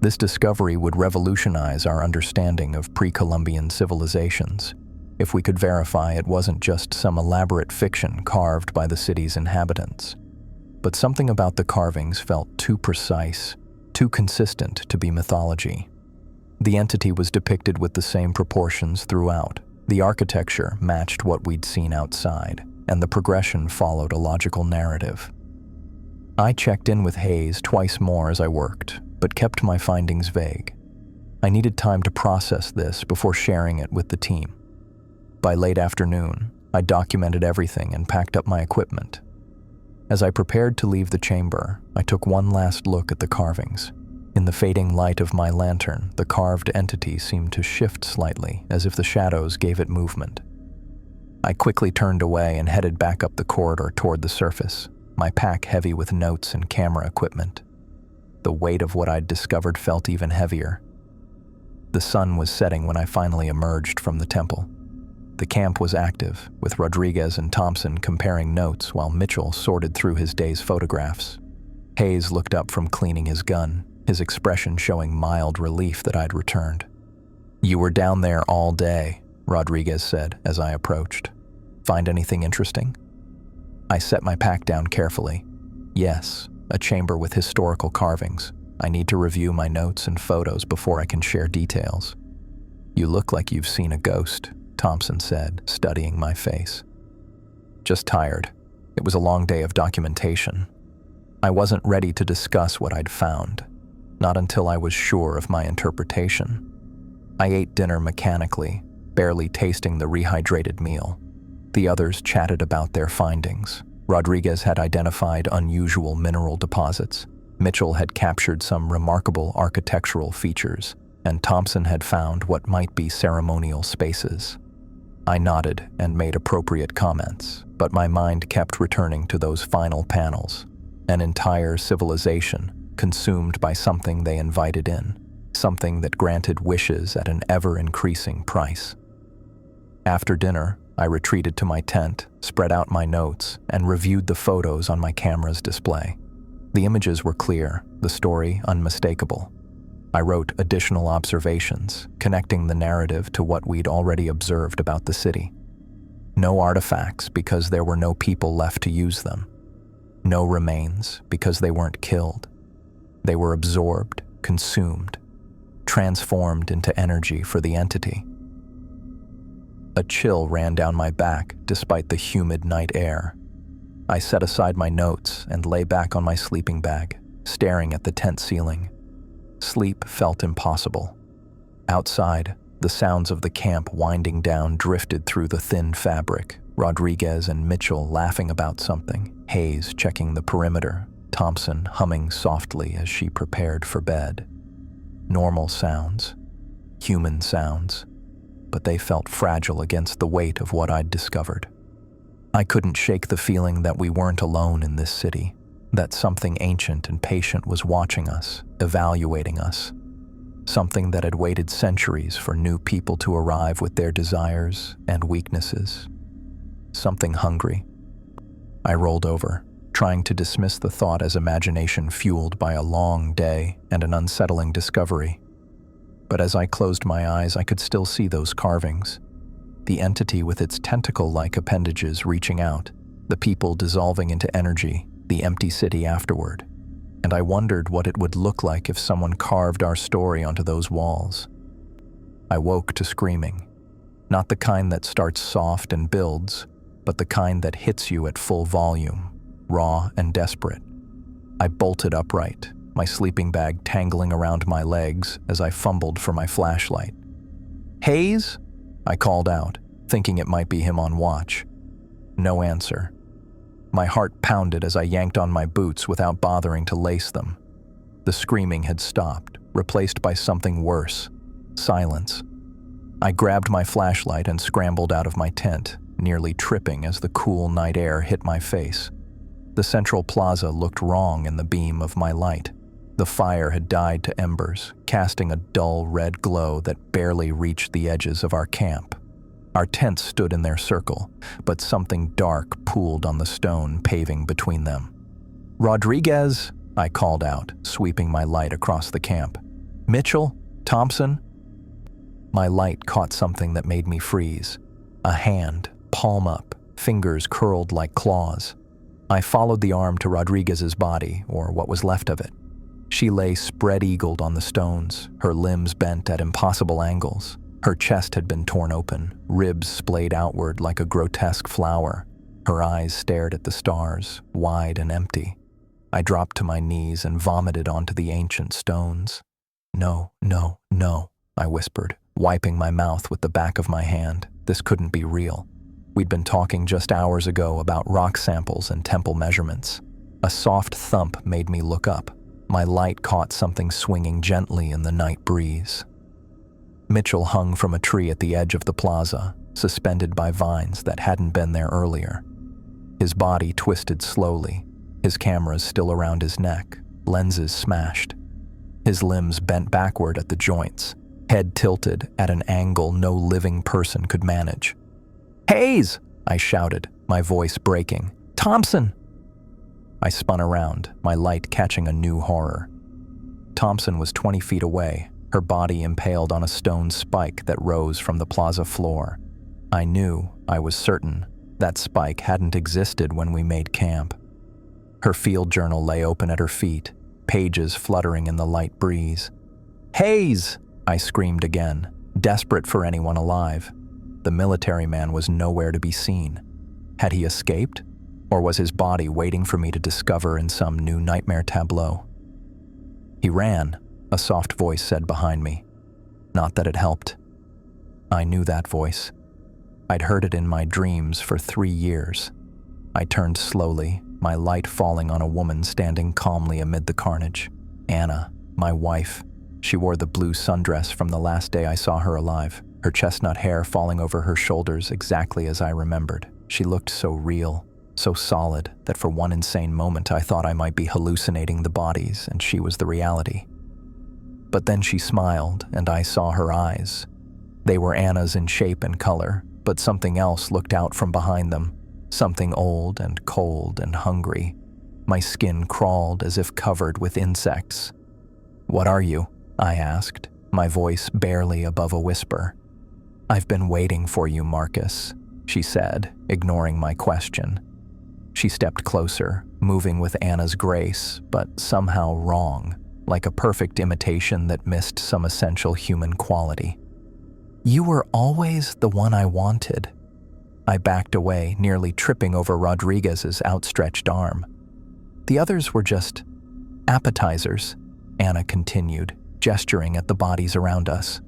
This discovery would revolutionize our understanding of pre-Columbian civilizations, if we could verify it wasn't just some elaborate fiction carved by the city's inhabitants. But something about the carvings felt too precise, too consistent to be mythology. The entity was depicted with the same proportions throughout. The architecture matched what we'd seen outside, and the progression followed a logical narrative. I checked in with Hayes twice more as I worked, but kept my findings vague. I needed time to process this before sharing it with the team. By late afternoon, I documented everything and packed up my equipment. As I prepared to leave the chamber, I took one last look at the carvings. In the fading light of my lantern, the carved entity seemed to shift slightly, as if the shadows gave it movement. I quickly turned away and headed back up the corridor toward the surface, my pack heavy with notes and camera equipment. The weight of what I'd discovered felt even heavier. The sun was setting when I finally emerged from the temple. The camp was active, with Rodriguez and Thompson comparing notes while Mitchell sorted through his day's photographs. Hayes looked up from cleaning his gun, his expression showing mild relief that I'd returned. "You were down there all day," Rodriguez said as I approached. "Find anything interesting?" I set my pack down carefully. "Yes, a chamber with historical carvings. I need to review my notes and photos before I can share details." "You look like you've seen a ghost," Thompson said, studying my face. "Just tired. It was a long day of documentation." I wasn't ready to discuss what I'd found, not until I was sure of my interpretation. I ate dinner mechanically, barely tasting the rehydrated meal. The others chatted about their findings. Rodriguez had identified unusual mineral deposits, Mitchell had captured some remarkable architectural features, and Thompson had found what might be ceremonial spaces. I nodded and made appropriate comments, but my mind kept returning to those final panels, an entire civilization consumed by something they invited in, something that granted wishes at an ever-increasing price. After dinner, I retreated to my tent, spread out my notes, and reviewed the photos on my camera's display. The images were clear, the story unmistakable. I wrote additional observations, connecting the narrative to what we'd already observed about the city. No artifacts because there were no people left to use them. No remains because they weren't killed. They were absorbed, consumed, transformed into energy for the entity. A chill ran down my back despite the humid night air. I set aside my notes and lay back on my sleeping bag, staring at the tent ceiling. Sleep felt impossible. Outside, the sounds of the camp winding down drifted through the thin fabric, Rodriguez and Mitchell laughing about something, Hayes checking the perimeter, Thompson humming softly as she prepared for bed. Normal sounds, human sounds, but they felt fragile against the weight of what I'd discovered. I couldn't shake the feeling that we weren't alone in this city, that something ancient and patient was watching us, evaluating us, something that had waited centuries for new people to arrive with their desires and weaknesses, something hungry. I rolled over, trying to dismiss the thought as imagination fueled by a long day and an unsettling discovery. But as I closed my eyes, I could still see those carvings, the entity with its tentacle-like appendages reaching out, the people dissolving into energy, the empty city afterward. And I wondered what it would look like if someone carved our story onto those walls. I woke to screaming, not the kind that starts soft and builds, but the kind that hits you at full volume, raw and desperate. I bolted upright, my sleeping bag tangling around my legs as I fumbled for my flashlight. "Hayes?" I called out, thinking it might be him on watch. No answer. My heart pounded as I yanked on my boots without bothering to lace them. The screaming had stopped, replaced by something worse, silence. I grabbed my flashlight and scrambled out of my tent, nearly tripping as the cool night air hit my face. The central plaza looked wrong in the beam of my light. The fire had died to embers, casting a dull red glow that barely reached the edges of our camp. Our tents stood in their circle, but something dark pooled on the stone paving between them. "Rodriguez," I called out, sweeping my light across the camp. "Mitchell? Thompson?" My light caught something that made me freeze. A hand, palm up, fingers curled like claws. I followed the arm to Rodriguez's body, or what was left of it. She lay spread-eagled on the stones, her limbs bent at impossible angles. Her chest had been torn open, ribs splayed outward like a grotesque flower. Her eyes stared at the stars, wide and empty. I dropped to my knees and vomited onto the ancient stones. "No, no, no," I whispered, wiping my mouth with the back of my hand. This couldn't be real. We'd been talking just hours ago about rock samples and temple measurements. A soft thump made me look up. My light caught something swinging gently in the night breeze. Mitchell hung from a tree at the edge of the plaza, suspended by vines that hadn't been there earlier. His body twisted slowly, his cameras still around his neck, lenses smashed. His limbs bent backward at the joints, head tilted at an angle no living person could manage. "Hayes!" I shouted, my voice breaking. "Thompson!" I spun around, my light catching a new horror. Thompson was 20 feet away, her body impaled on a stone spike that rose from the plaza floor. I was certain, that spike hadn't existed when we made camp. Her field journal lay open at her feet, pages fluttering in the light breeze. "Hayes!" I screamed again, desperate for anyone alive. The military man was nowhere to be seen. Had he escaped? Or was his body waiting for me to discover in some new nightmare tableau? "He ran," a soft voice said behind me. Not that it helped. I knew that voice. I'd heard it in my dreams for 3 years. I turned slowly, my light falling on a woman standing calmly amid the carnage. Anna, my wife. She wore the blue sundress from the last day I saw her alive, her chestnut hair falling over her shoulders exactly as I remembered. She looked so real, so solid, that for one insane moment I thought I might be hallucinating the bodies and she was the reality. But then she smiled and I saw her eyes. They were Anna's in shape and color, but something else looked out from behind them, something old and cold and hungry. My skin crawled as if covered with insects. "What are you?" I asked, my voice barely above a whisper. "I've been waiting for you, Marcus," she said, ignoring my question. She stepped closer, moving with Anna's grace, but somehow wrong, like a perfect imitation that missed some essential human quality. "You were always the one I wanted." I backed away, nearly tripping over Rodriguez's outstretched arm. "The others were just appetizers," Anna continued, gesturing at the bodies around us.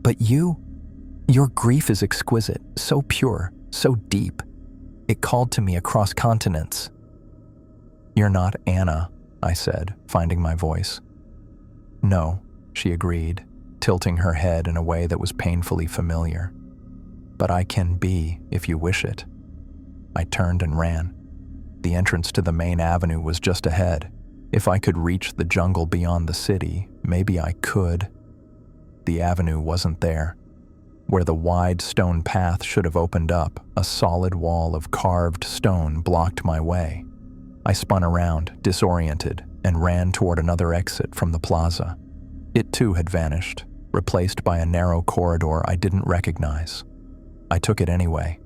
"But your grief is exquisite, so pure, so deep. It called to me across continents." "You're not Anna," I said, finding my voice. "No," she agreed, tilting her head in a way that was painfully familiar. "But I can be, if you wish it." I turned and ran. The entrance to the main avenue was just ahead. If I could reach the jungle beyond the city, maybe I could. The avenue wasn't there. Where the wide stone path should have opened up, a solid wall of carved stone blocked my way. I spun around, disoriented, and ran toward another exit from the plaza. It too had vanished, replaced by a narrow corridor I didn't recognize. I took it anyway,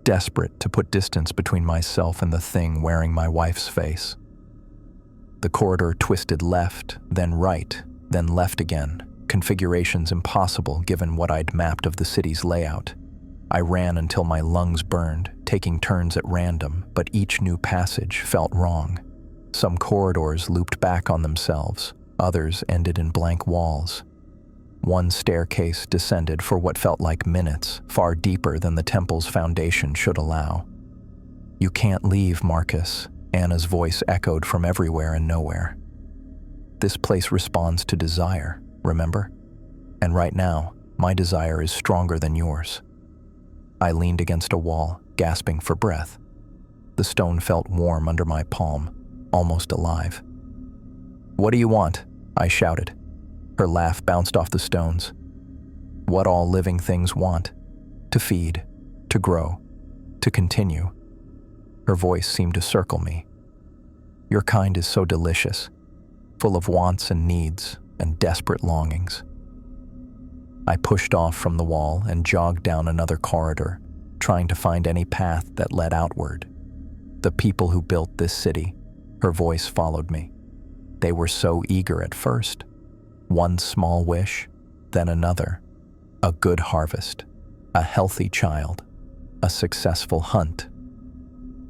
desperate to put distance between myself and the thing wearing my wife's face. The corridor twisted left, then right, then left again, configurations impossible given what I'd mapped of the city's layout. I ran until my lungs burned, taking turns at random, but each new passage felt wrong. Some corridors looped back on themselves, others ended in blank walls. One staircase descended for what felt like minutes, far deeper than the temple's foundation should allow. "You can't leave, Marcus," Anna's voice echoed from everywhere and nowhere. "This place responds to desire, remember? And right now, my desire is stronger than yours." I leaned against a wall, gasping for breath. The stone felt warm under my palm, almost alive. "What do you want?" I shouted. Her laugh bounced off the stones. "What all living things want. To feed, to grow, to continue." Her voice seemed to circle me. "Your kind is so delicious, full of wants and needs and desperate longings." I pushed off from the wall and jogged down another corridor, trying to find any path that led outward. The people who built this city, her voice followed me. They were so eager at first. One small wish, then another. A good harvest, a healthy child, a successful hunt.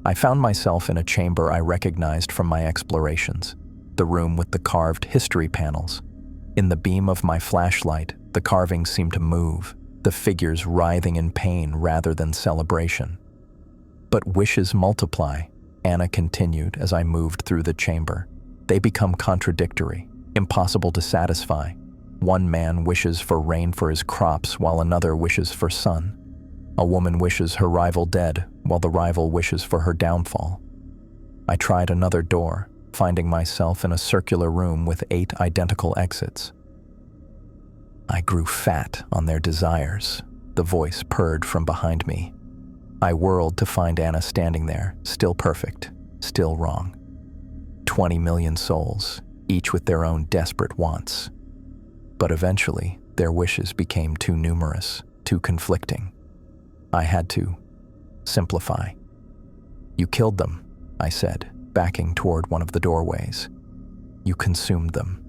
I found myself in a chamber I recognized from my explorations, the room with the carved history panels. In the beam of my flashlight, the carvings seemed to move, the figures writhing in pain rather than celebration. But wishes multiply, Anna continued as I moved through the chamber. They become contradictory, impossible to satisfy. One man wishes for rain for his crops while another wishes for sun. A woman wishes her rival dead while the rival wishes for her downfall. I tried another door, finding myself in a circular room with 8 identical exits. I grew fat on their desires, the voice purred from behind me. I whirled to find Anna standing there, still perfect, still wrong. 20 million souls, each with their own desperate wants. But eventually, their wishes became too numerous, too conflicting. I had to simplify. You killed them, I said, backing toward one of the doorways. You consumed them.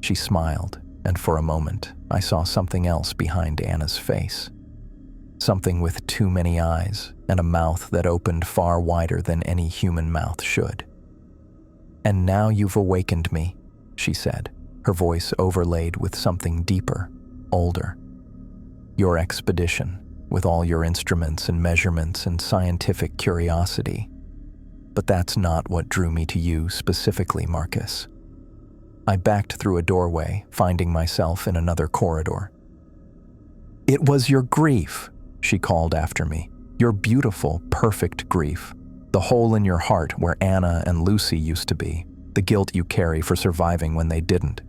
She smiled, and for a moment, I saw something else behind Anna's face. Something with too many eyes and a mouth that opened far wider than any human mouth should. And now you've awakened me, she said, her voice overlaid with something deeper, older. Your expedition, with all your instruments and measurements and scientific curiosity. But that's not what drew me to you specifically, Marcus. I backed through a doorway, finding myself in another corridor. It was your grief, she called after me. Your beautiful, perfect grief. The hole in your heart where Anna and Lucy used to be. The guilt you carry for surviving when they didn't.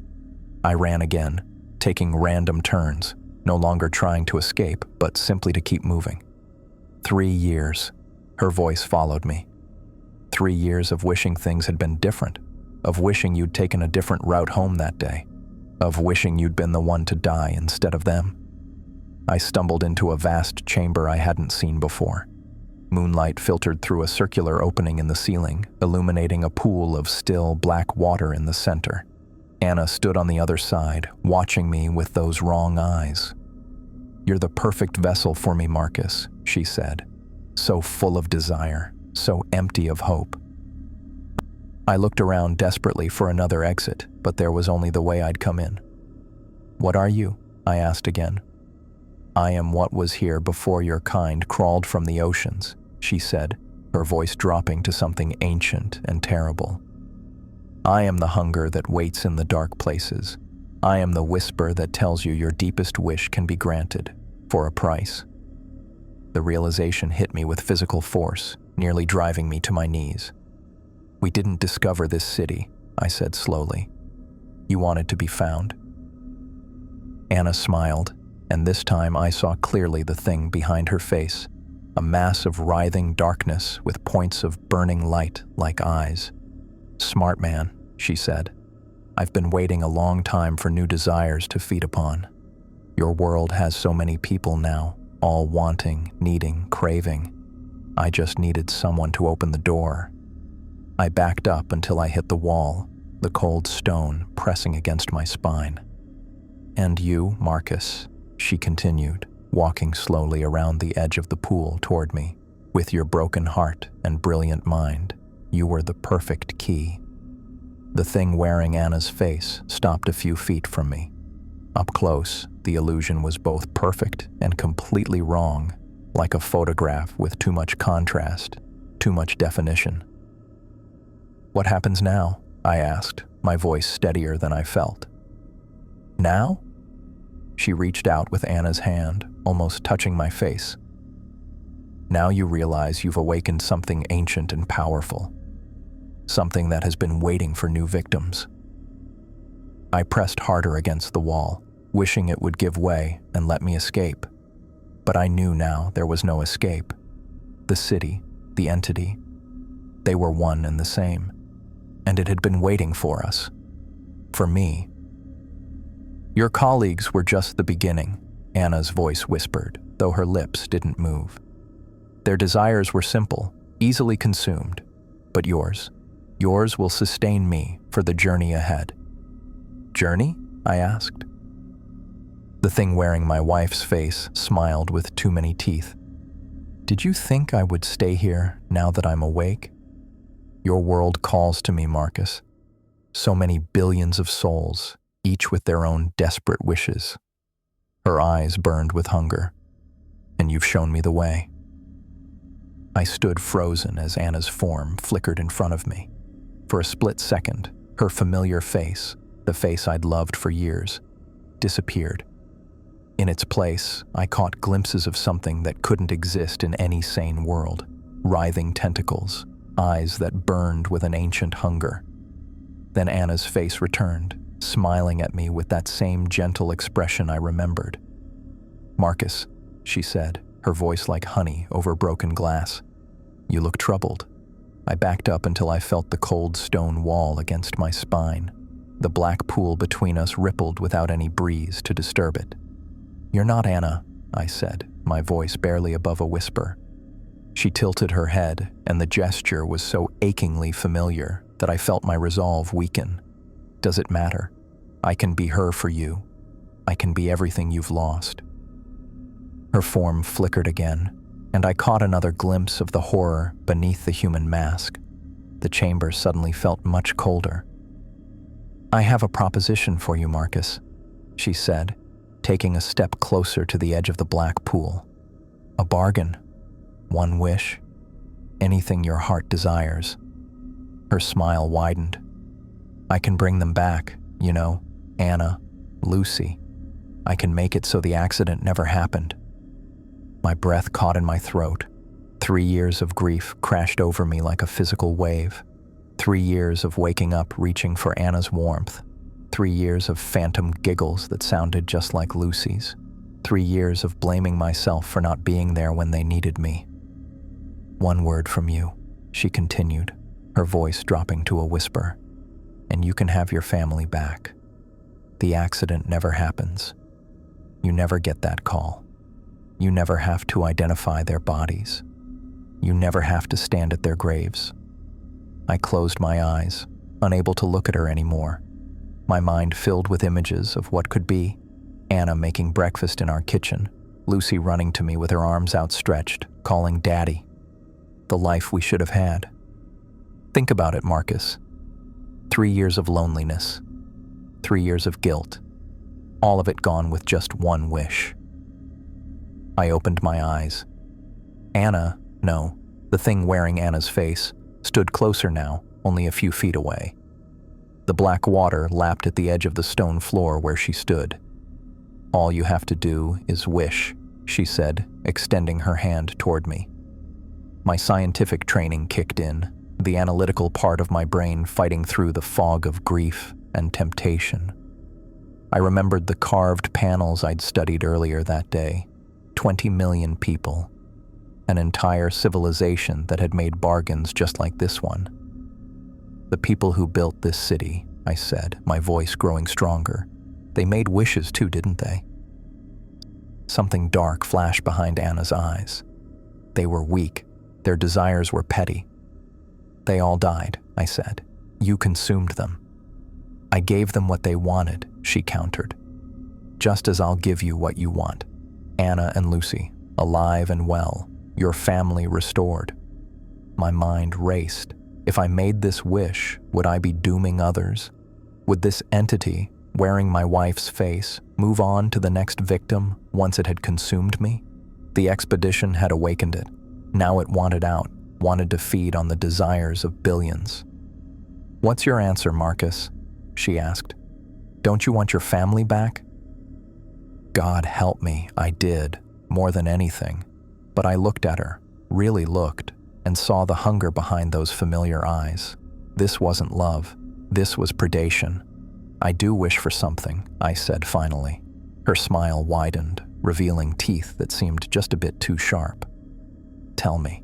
I ran again, taking random turns, no longer trying to escape, but simply to keep moving. 3 years. Her voice followed me. 3 years of wishing things had been different, of wishing you'd taken a different route home that day, of wishing you'd been the one to die instead of them. I stumbled into a vast chamber I hadn't seen before. Moonlight filtered through a circular opening in the ceiling, illuminating a pool of still black water in the center. Anna stood on the other side, watching me with those wrong eyes. You're the perfect vessel for me, Marcus, she said, so full of desire, so empty of hope. I looked around desperately for another exit, but there was only the way I'd come in. What are you? I asked again. I am what was here before your kind crawled from the oceans, she said, her voice dropping to something ancient and terrible. I am the hunger that waits in the dark places. I am the whisper that tells you your deepest wish can be granted, for a price. The realization hit me with physical force, nearly driving me to my knees. We didn't discover this city, I said slowly. You wanted to be found. Anna smiled, and this time I saw clearly the thing behind her face, a mass of writhing darkness with points of burning light like eyes. Smart man, she said. I've been waiting a long time for new desires to feed upon. Your world has so many people now, all wanting, needing, craving. I just needed someone to open the door. I backed up until I hit the wall, the cold stone pressing against my spine. And you, Marcus, she continued, walking slowly around the edge of the pool toward me. With your broken heart and brilliant mind, you were the perfect key. The thing wearing Anna's face stopped a few feet from me. Up close, the illusion was both perfect and completely wrong, like a photograph with too much contrast, too much definition. What happens now? I asked, my voice steadier than I felt. Now? She reached out with Anna's hand, almost touching my face. Now you realize you've awakened something ancient and powerful. Something that has been waiting for new victims. I pressed harder against the wall, wishing it would give way and let me escape. But I knew now there was no escape. The city, the entity, they were one and the same. And it had been waiting for us. For me. Your colleagues were just the beginning, Anna's voice whispered, though her lips didn't move. Their desires were simple, easily consumed. But yours will sustain me for the journey ahead. Journey? I asked. The thing wearing my wife's face smiled with too many teeth. Did you think I would stay here now that I'm awake? Your world calls to me, Marcus. So many billions of souls, each with their own desperate wishes. Her eyes burned with hunger, and you've shown me the way. I stood frozen as Anna's form flickered in front of me. For a split second, her familiar face, the face I'd loved for years, disappeared. In its place, I caught glimpses of something that couldn't exist in any sane world. Writhing tentacles, eyes that burned with an ancient hunger. Then Anna's face returned, smiling at me with that same gentle expression I remembered. "Marcus," she said, her voice like honey over broken glass. "You look troubled." I backed up until I felt the cold stone wall against my spine. The black pool between us rippled without any breeze to disturb it. "You're not Anna," I said, my voice barely above a whisper. She tilted her head, and the gesture was so achingly familiar that I felt my resolve weaken. "Does it matter? I can be her for you. I can be everything you've lost." Her form flickered again, and I caught another glimpse of the horror beneath the human mask. The chamber suddenly felt much colder. "I have a proposition for you, Marcus," she said, taking a step closer to the edge of the black pool. "A bargain. One wish. Anything your heart desires." Her smile widened. "I can bring them back, you know, Anna, Lucy. I can make it so the accident never happened." My breath caught in my throat. 3 years of grief crashed over me like a physical wave. 3 years of waking up reaching for Anna's warmth. 3 years of phantom giggles that sounded just like Lucy's. 3 years of blaming myself for not being there when they needed me. "One word from you," she continued, her voice dropping to a whisper, "and you can have your family back. The accident never happens. You never get that call. You never have to identify their bodies. You never have to stand at their graves." I closed my eyes, unable to look at her anymore. My mind filled with images of what could be. Anna making breakfast in our kitchen, Lucy running to me with her arms outstretched, calling Daddy. The life we should have had. Think about it, Marcus. 3 years of loneliness. 3 years of guilt. All of it gone with just one wish. I opened my eyes. Anna, no, the thing wearing Anna's face, stood closer now, only a few feet away. The black water lapped at the edge of the stone floor where she stood. "All you have to do is wish," she said, extending her hand toward me. My scientific training kicked in, the analytical part of my brain fighting through the fog of grief and temptation. I remembered the carved panels I'd studied earlier that day. 20 million people. An entire civilization that had made bargains just like this one. "The people who built this city," I said, my voice growing stronger. "They made wishes too, didn't they?" Something dark flashed behind Anna's eyes. They were weak. Their desires were petty. "They all died," I said. "You consumed them." "I gave them what they wanted," she countered. "Just as I'll give you what you want. Anna and Lucy, alive and well, your family restored." My mind raced. If I made this wish, would I be dooming others? Would this entity, wearing my wife's face, move on to the next victim once it had consumed me? The expedition had awakened it. Now it wanted out, wanted to feed on the desires of billions. "What's your answer, Marcus?" she asked. "Don't you want your family back?" God help me, I did, more than anything. But I looked at her, really looked, and saw the hunger behind those familiar eyes. This wasn't love. This was predation. "I do wish for something," I said finally. Her smile widened, revealing teeth that seemed just a bit too sharp. "Tell me."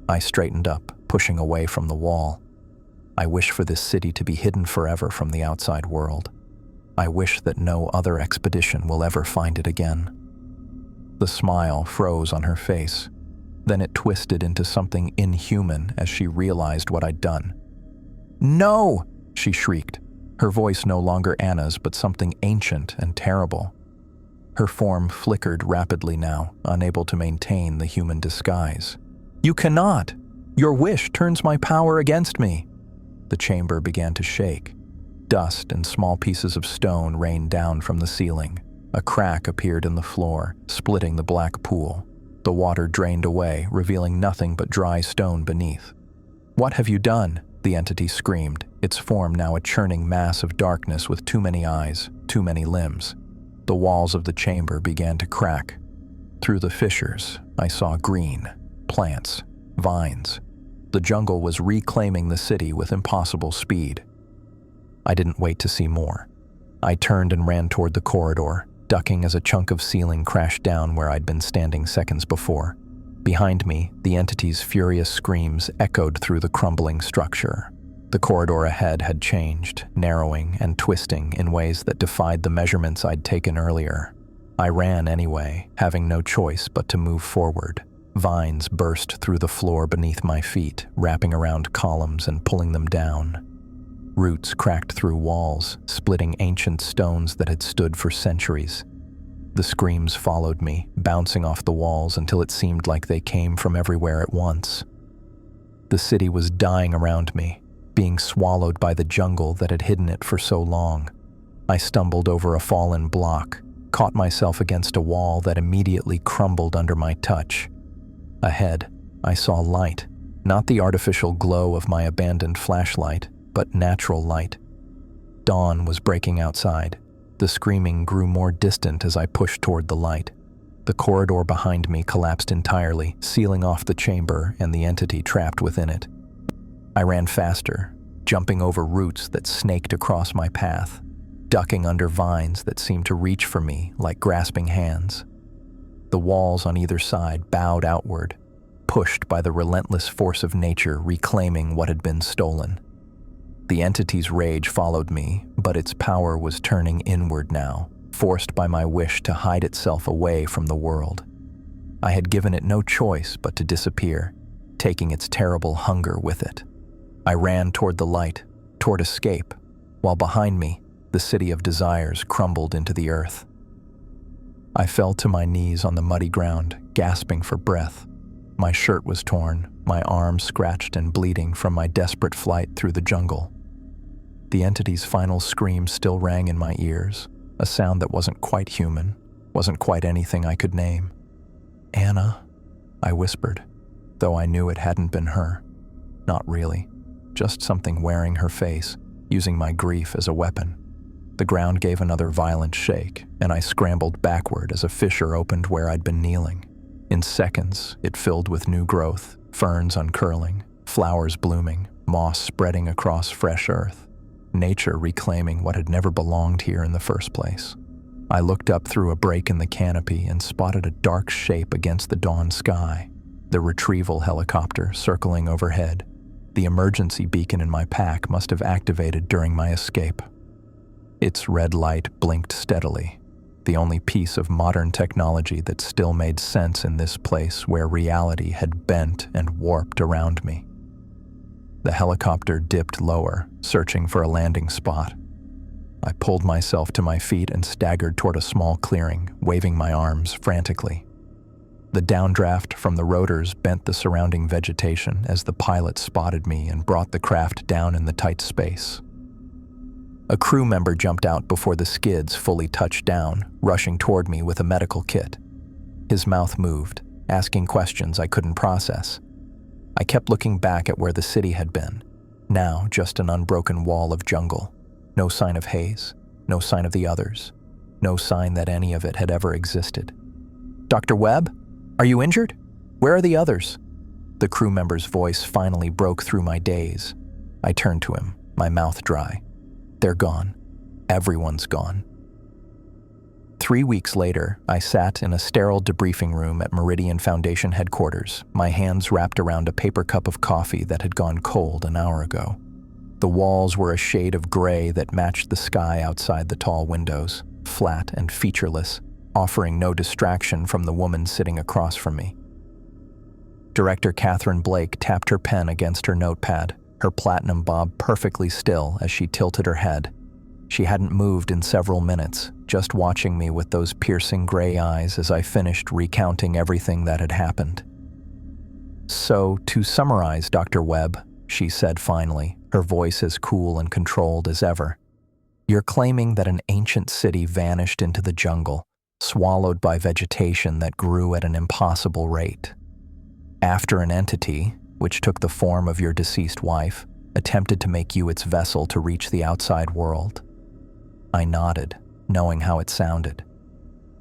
I straightened up, pushing away from the wall. "I wish for this city to be hidden forever from the outside world. I wish that no other expedition will ever find it again." The smile froze on her face. Then it twisted into something inhuman as she realized what I'd done. "No!" she shrieked, her voice no longer Anna's but something ancient and terrible. Her form flickered rapidly now, unable to maintain the human disguise. "You cannot! Your wish turns my power against me!" The chamber began to shake. Dust and small pieces of stone rained down from the ceiling. A crack appeared in the floor, splitting the black pool. The water drained away, revealing nothing but dry stone beneath. "What have you done?" the entity screamed, its form now a churning mass of darkness with too many eyes, too many limbs. The walls of the chamber began to crack. Through the fissures, I saw green, plants, vines. The jungle was reclaiming the city with impossible speed. I didn't wait to see more. I turned and ran toward the corridor, ducking as a chunk of ceiling crashed down where I'd been standing seconds before. Behind me, the entity's furious screams echoed through the crumbling structure. The corridor ahead had changed, narrowing and twisting in ways that defied the measurements I'd taken earlier. I ran anyway, having no choice but to move forward. Vines burst through the floor beneath my feet, wrapping around columns and pulling them down. Roots cracked through walls, splitting ancient stones that had stood for centuries. The screams followed me, bouncing off the walls until it seemed like they came from everywhere at once. The city was dying around me, being swallowed by the jungle that had hidden it for so long. I stumbled over a fallen block, caught myself against a wall that immediately crumbled under my touch. Ahead, I saw light, not the artificial glow of my abandoned flashlight, but natural light. Dawn was breaking outside. The screaming grew more distant as I pushed toward the light. The corridor behind me collapsed entirely, sealing off the chamber and the entity trapped within it. I ran faster, jumping over roots that snaked across my path, ducking under vines that seemed to reach for me like grasping hands. The walls on either side bowed outward, pushed by the relentless force of nature reclaiming what had been stolen. The entity's rage followed me, but its power was turning inward now, forced by my wish to hide itself away from the world. I had given it no choice but to disappear, taking its terrible hunger with it. I ran toward the light, toward escape, while behind me, the city of desires crumbled into the earth. I fell to my knees on the muddy ground, gasping for breath. My shirt was torn, my arm scratched and bleeding from my desperate flight through the jungle. The entity's final scream still rang in my ears, a sound that wasn't quite human, wasn't quite anything I could name. "Anna," I whispered, though I knew it hadn't been her. Not really, just something wearing her face, using my grief as a weapon. The ground gave another violent shake, and I scrambled backward as a fissure opened where I'd been kneeling. In seconds, it filled with new growth, ferns uncurling, flowers blooming, moss spreading across fresh earth. Nature reclaiming what had never belonged here in the first place. I looked up through a break in the canopy and spotted a dark shape against the dawn sky. The retrieval helicopter circling overhead. The emergency beacon in my pack must have activated during my escape. Its red light blinked steadily, the only piece of modern technology that still made sense in this place where reality had bent and warped around me. The helicopter dipped lower, searching for a landing spot. I pulled myself to my feet and staggered toward a small clearing, waving my arms frantically. The downdraft from the rotors bent the surrounding vegetation as the pilot spotted me and brought the craft down in the tight space. A crew member jumped out before the skids fully touched down, rushing toward me with a medical kit. His mouth moved, asking questions I couldn't process. I kept looking back at where the city had been, now just an unbroken wall of jungle. No sign of Hayes, no sign of the others, no sign that any of it had ever existed. "Dr. Webb? Are you injured? Where are the others?" The crew member's voice finally broke through my daze. I turned to him, my mouth dry. "They're gone. Everyone's gone." 3 weeks later, I sat in a sterile debriefing room at Meridian Foundation headquarters, my hands wrapped around a paper cup of coffee that had gone cold an hour ago. The walls were a shade of gray that matched the sky outside the tall windows, flat and featureless, offering no distraction from the woman sitting across from me. Director Catherine Blake tapped her pen against her notepad, her platinum bob perfectly still as she tilted her head. She hadn't moved in several minutes, just watching me with those piercing gray eyes as I finished recounting everything that had happened. "So, to summarize, Dr. Webb," she said finally, her voice as cool and controlled as ever, "you're claiming that an ancient city vanished into the jungle, swallowed by vegetation that grew at an impossible rate. After an entity, which took the form of your deceased wife, attempted to make you its vessel to reach the outside world." I nodded, knowing how it sounded.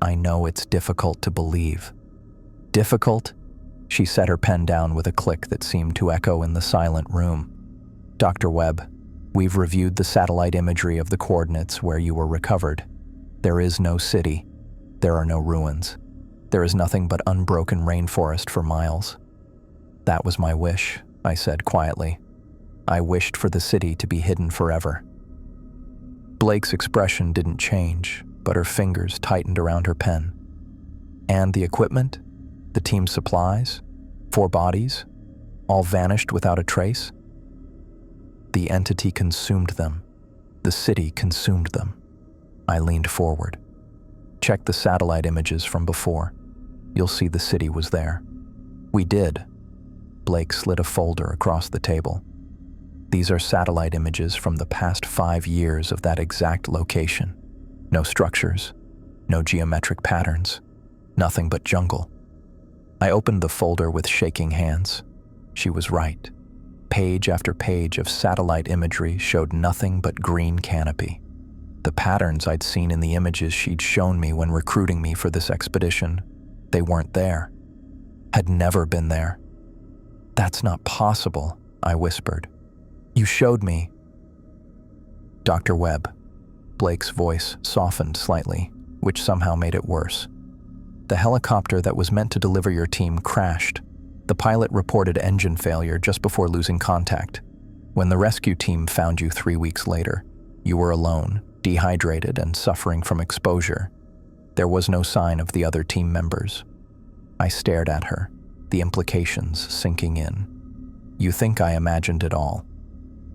"I know it's difficult to believe." "Difficult?" She set her pen down with a click that seemed to echo in the silent room. "Dr. Webb, we've reviewed the satellite imagery of the coordinates where you were recovered. There is no city. There are no ruins. There is nothing but unbroken rainforest for miles." "That was my wish," I said quietly. "I wished for the city to be hidden forever." Blake's expression didn't change, but her fingers tightened around her pen. "And the equipment? The team's supplies? 4 bodies? All vanished without a trace?" "The entity consumed them. The city consumed them." I leaned forward. "Check the satellite images from before. You'll see the city was there." "We did." Blake slid a folder across the table. "These are satellite images from the past 5 years of that exact location. No structures, no geometric patterns, nothing but jungle." I opened the folder with shaking hands. She was right. Page after page of satellite imagery showed nothing but green canopy. The patterns I'd seen in the images she'd shown me when recruiting me for this expedition, they weren't there. Had never been there. "That's not possible," I whispered. "You showed me." "Dr. Webb." Blake's voice softened slightly, which somehow made it worse. "The helicopter that was meant to deliver your team crashed. The pilot reported engine failure just before losing contact. When the rescue team found you 3 weeks later, you were alone, dehydrated and suffering from exposure. There was no sign of the other team members." I stared at her, the implications sinking in. "You think I imagined it all.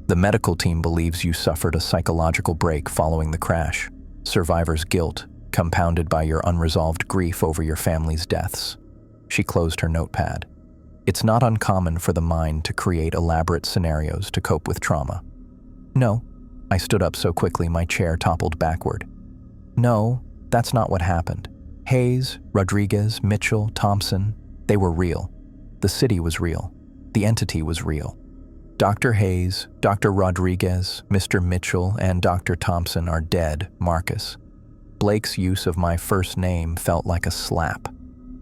The medical team believes you suffered a psychological break following the crash, survivor's guilt, compounded by your unresolved grief over your family's deaths." She closed her notepad. "It's not uncommon for the mind to create elaborate scenarios to cope with trauma." "No." I stood up so quickly my chair toppled backward. "No, that's not what happened. Hayes, Rodriguez, Mitchell, Thompson, they were real. The city was real. The entity was real. Dr. Hayes, Dr. Rodriguez, Mr. Mitchell, and Dr. Thompson are dead, Marcus." Blake's use of my first name felt like a slap.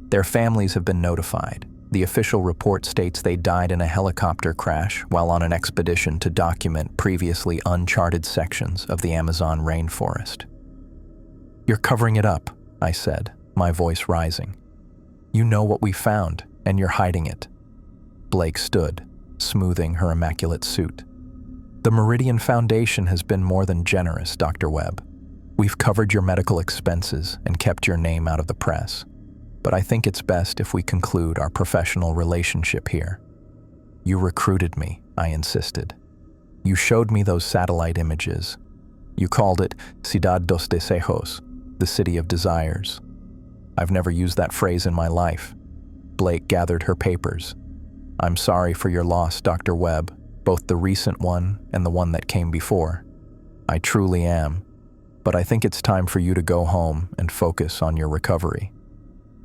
"Their families have been notified. The official report states they died in a helicopter crash while on an expedition to document previously uncharted sections of the Amazon rainforest." "You're covering it up," I said, my voice rising. "You know what we found, and you're hiding it." Blake stood, smoothing her immaculate suit. "The Meridian Foundation has been more than generous, Dr. Webb. We've covered your medical expenses and kept your name out of the press. But I think it's best if we conclude our professional relationship here. You recruited me," I insisted. "You showed me those satellite images. You called it Ciudad dos Desejos, the City of Desires. I've never used that phrase in my life." Blake gathered her papers. "I'm sorry for your loss, Dr. Webb, both the recent one and the one that came before. I truly am, but I think it's time for you to go home and focus on your recovery."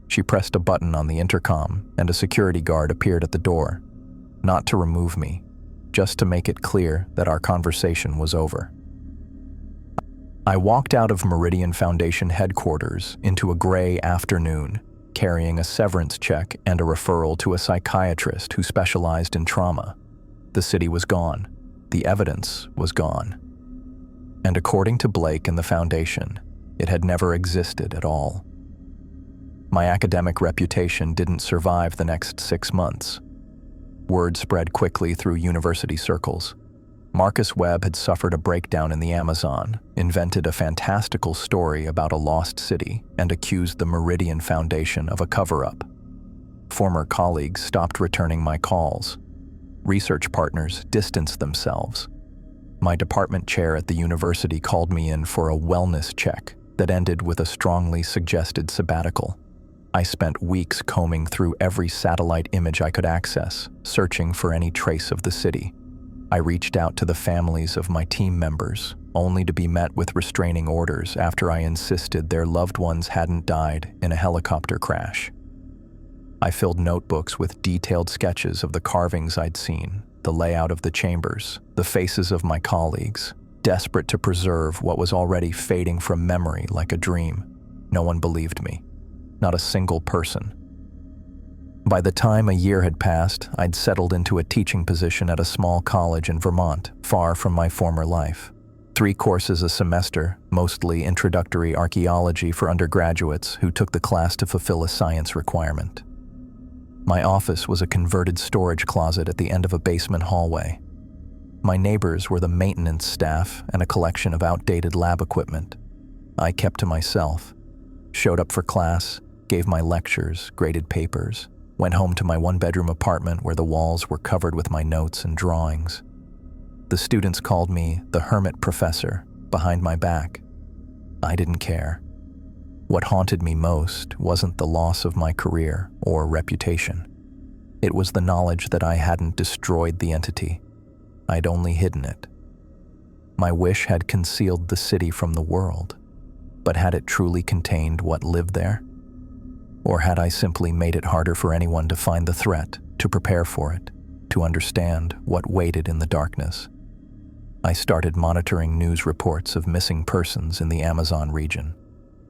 She pressed a button on the intercom, and a security guard appeared at the door, not to remove me, just to make it clear that our conversation was over. I walked out of Meridian Foundation headquarters into a gray afternoon, carrying a severance check and a referral to a psychiatrist who specialized in trauma. The city was gone. The evidence was gone. And according to Blake and the Foundation, it had never existed at all. My academic reputation didn't survive the next 6 months. Word spread quickly through university circles. Marcus Webb had suffered a breakdown in the Amazon, invented a fantastical story about a lost city, and accused the Meridian Foundation of a cover-up. Former colleagues stopped returning my calls. Research partners distanced themselves. My department chair at the university called me in for a wellness check that ended with a strongly suggested sabbatical. I spent weeks combing through every satellite image I could access, searching for any trace of the city. I reached out to the families of my team members, only to be met with restraining orders after I insisted their loved ones hadn't died in a helicopter crash. I filled notebooks with detailed sketches of the carvings I'd seen, the layout of the chambers, the faces of my colleagues, desperate to preserve what was already fading from memory like a dream. No one believed me. Not a single person. By the time a year had passed, I'd settled into a teaching position at a small college in Vermont, far from my former life. 3 courses a semester, mostly introductory archaeology for undergraduates who took the class to fulfill a science requirement. My office was a converted storage closet at the end of a basement hallway. My neighbors were the maintenance staff and a collection of outdated lab equipment. I kept to myself, showed up for class, gave my lectures, graded papers, went home to my 1-bedroom apartment where the walls were covered with my notes and drawings. The students called me the hermit professor behind my back. I didn't care. What haunted me most wasn't the loss of my career or reputation. It was the knowledge that I hadn't destroyed the entity. I'd only hidden it. My wish had concealed the city from the world, but had it truly contained what lived there? Or had I simply made it harder for anyone to find the threat, to prepare for it, to understand what waited in the darkness? I started monitoring news reports of missing persons in the Amazon region,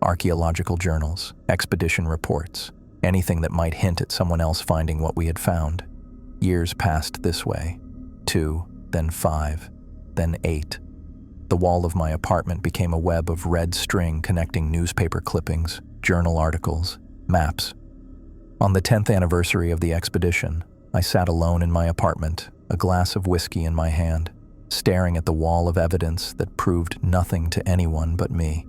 archaeological journals, expedition reports, anything that might hint at someone else finding what we had found. Years passed this way. 2, then 5, then 8. The wall of my apartment became a web of red string connecting newspaper clippings, journal articles, maps. On the 10th anniversary of the expedition, I sat alone in my apartment, a glass of whiskey in my hand, staring at the wall of evidence that proved nothing to anyone but me.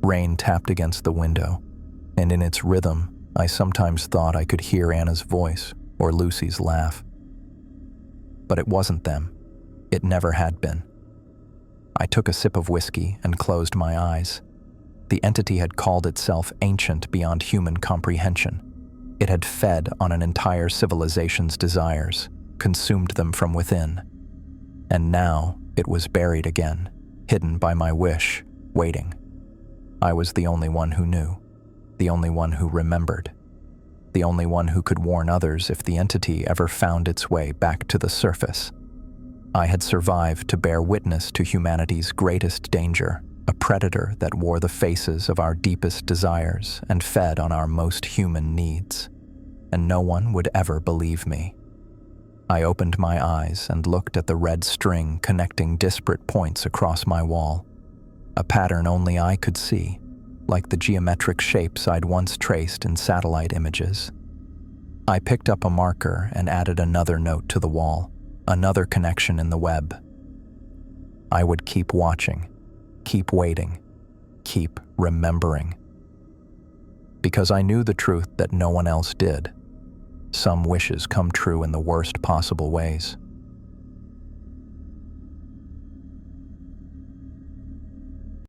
Rain tapped against the window, and in its rhythm, I sometimes thought I could hear Anna's voice or Lucy's laugh. But it wasn't them. It never had been. I took a sip of whiskey and closed my eyes. The entity had called itself ancient beyond human comprehension. It had fed on an entire civilization's desires, consumed them from within. And now it was buried again, hidden by my wish, waiting. I was the only one who knew, the only one who remembered, the only one who could warn others if the entity ever found its way back to the surface. I had survived to bear witness to humanity's greatest danger, a predator that wore the faces of our deepest desires and fed on our most human needs. And no one would ever believe me. I opened my eyes and looked at the red string connecting disparate points across my wall, a pattern only I could see, like the geometric shapes I'd once traced in satellite images. I picked up a marker and added another note to the wall, another connection in the web. I would keep watching, keep waiting, keep remembering. Because I knew the truth that no one else did. Some wishes come true in the worst possible ways.